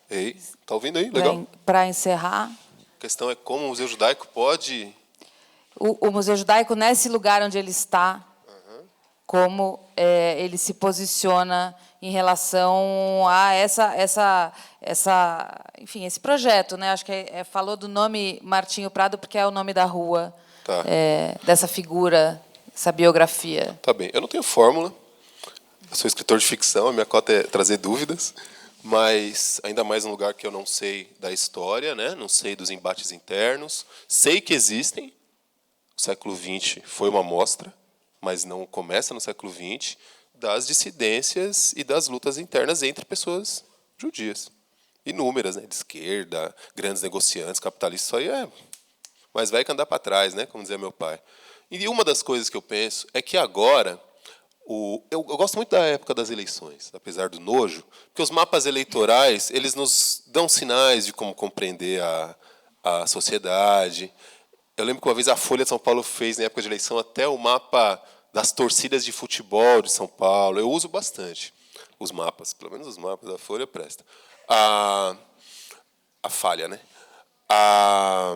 Ei, tá ouvindo aí? Legal. Para encerrar. A questão é como o Museu Judaico pode... O Museu Judaico, nesse lugar onde ele está, como ele se posiciona em relação a enfim, esse projeto, né? Acho que falou do nome Martinho Prado porque é o nome da rua, Tá. Dessa figura, essa biografia. Tá bem. Eu não tenho fórmula. Eu sou escritor de ficção, a minha cota é trazer dúvidas, mas ainda mais num lugar que eu não sei da história, né? Não sei dos embates internos. Sei que existem. O século XX foi uma amostra, mas não começa no século XX, das dissidências e das lutas internas entre pessoas judias. Inúmeras, né? De esquerda, grandes negociantes, capitalistas, isso aí é mais velho que andar para trás, né? Como dizia meu pai. E uma das coisas que eu penso é que agora, eu gosto muito da época das eleições, apesar do nojo, porque os mapas eleitorais eles nos dão sinais de como compreender a sociedade. Eu lembro que uma vez a Folha de São Paulo fez, na época de eleição, até o mapa das torcidas de futebol de São Paulo. Eu uso bastante os mapas, pelo menos os mapas da Folha presta. A falha, né? A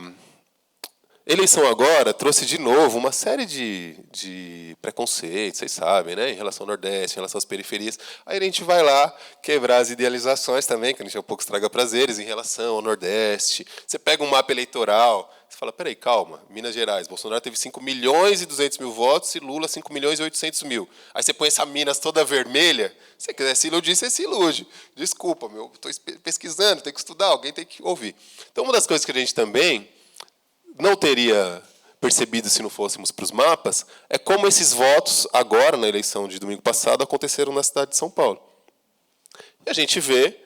eleição agora trouxe de novo uma série de preconceitos, vocês sabem, né? Em relação ao Nordeste, em relação às periferias. Aí a gente vai lá quebrar as idealizações também, que a gente é um pouco estraga prazeres em relação ao Nordeste. Você pega um mapa eleitoral, você fala, peraí, calma, Minas Gerais, Bolsonaro teve 5.200.000 votos e Lula 5.800.000. Aí você põe essa Minas toda vermelha, se você quiser se iludir, você se ilude. Desculpa, estou pesquisando, tem que estudar, alguém tem que ouvir. Então, uma das coisas que a gente também não teria percebido se não fôssemos para os mapas é como esses votos, agora, na eleição de domingo passado, aconteceram na cidade de São Paulo. E a gente vê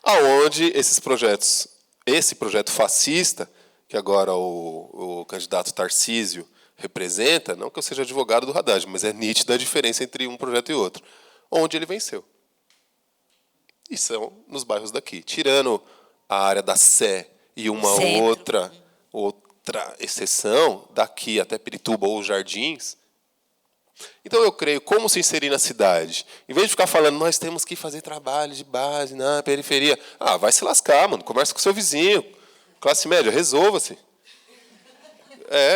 aonde esses projetos, esse projeto fascista, que agora o candidato Tarcísio representa, não que eu seja advogado do Haddad, mas é nítida a diferença entre um projeto e outro, onde ele venceu. E são nos bairros daqui. Tirando a área da Sé e uma outra exceção, daqui até Pirituba ou Jardins. Então, eu creio, como se inserir na cidade? Em vez de ficar falando, nós temos que fazer trabalho de base na periferia. Vai se lascar, mano. Conversa com seu vizinho. Classe média, resolva-se.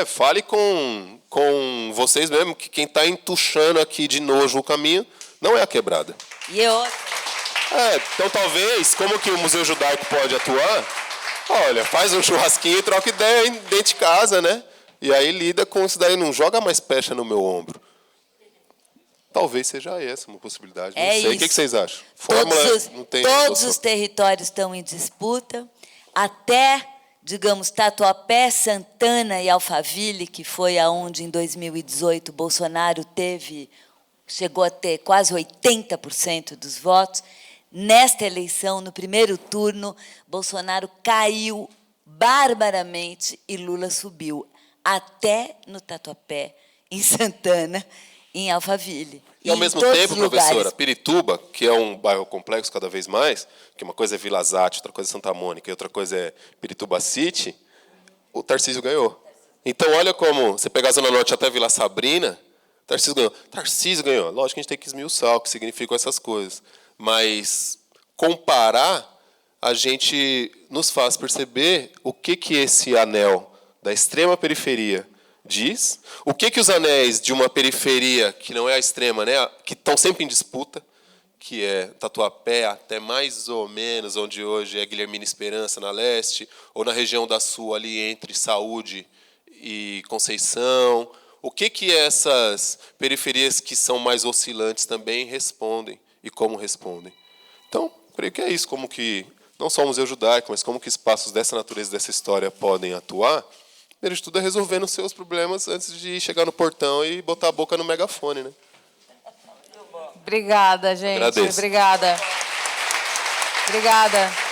Fale com vocês mesmo, que quem está entuchando aqui de nojo o caminho não é a quebrada. E outra, Então talvez, como que o Museu Judaico pode atuar? Olha, faz um churrasquinho e troca ideia dentro de casa, né? E aí lida com isso daí, não joga mais pecha no meu ombro. Talvez seja essa uma possibilidade. Não sei. Isso. O que vocês acham? Todos os territórios estão em disputa, até, digamos, Tatuapé, Santana e Alphaville, que foi aonde em 2018 Bolsonaro chegou a ter quase 80% dos votos. Nesta eleição, no primeiro turno, Bolsonaro caiu barbaramente e Lula subiu, até no Tatuapé, em Santana, em Alphaville. E, ao mesmo tempo, professora, Pirituba, que é um bairro complexo cada vez mais, que uma coisa é Vila Zate, outra coisa é Santa Mônica e outra coisa é Pirituba City, o Tarcísio ganhou. Então, olha como, você pegar a Zona Norte até Vila Sabrina, Tarcísio ganhou. Tarcísio ganhou. Lógico que a gente tem que esmiuçar o que significam essas coisas. Mas comparar, a gente nos faz perceber o que esse anel da extrema periferia diz, o que os anéis de uma periferia que não é a extrema, né, que estão sempre em disputa, que é Tatuapé, até mais ou menos onde hoje é Guilhermina Esperança, na leste, ou na região da sul, ali entre Saúde e Conceição. O que essas periferias que são mais oscilantes também respondem e como respondem. Então, creio que é isso, como que, não só o Museu Judaico, mas como que espaços dessa natureza, dessa história podem atuar. Primeiro de tudo é resolvendo os seus problemas antes de chegar no portão e botar a boca no megafone, né? Obrigada, gente. Agradeço. Obrigada. Obrigada.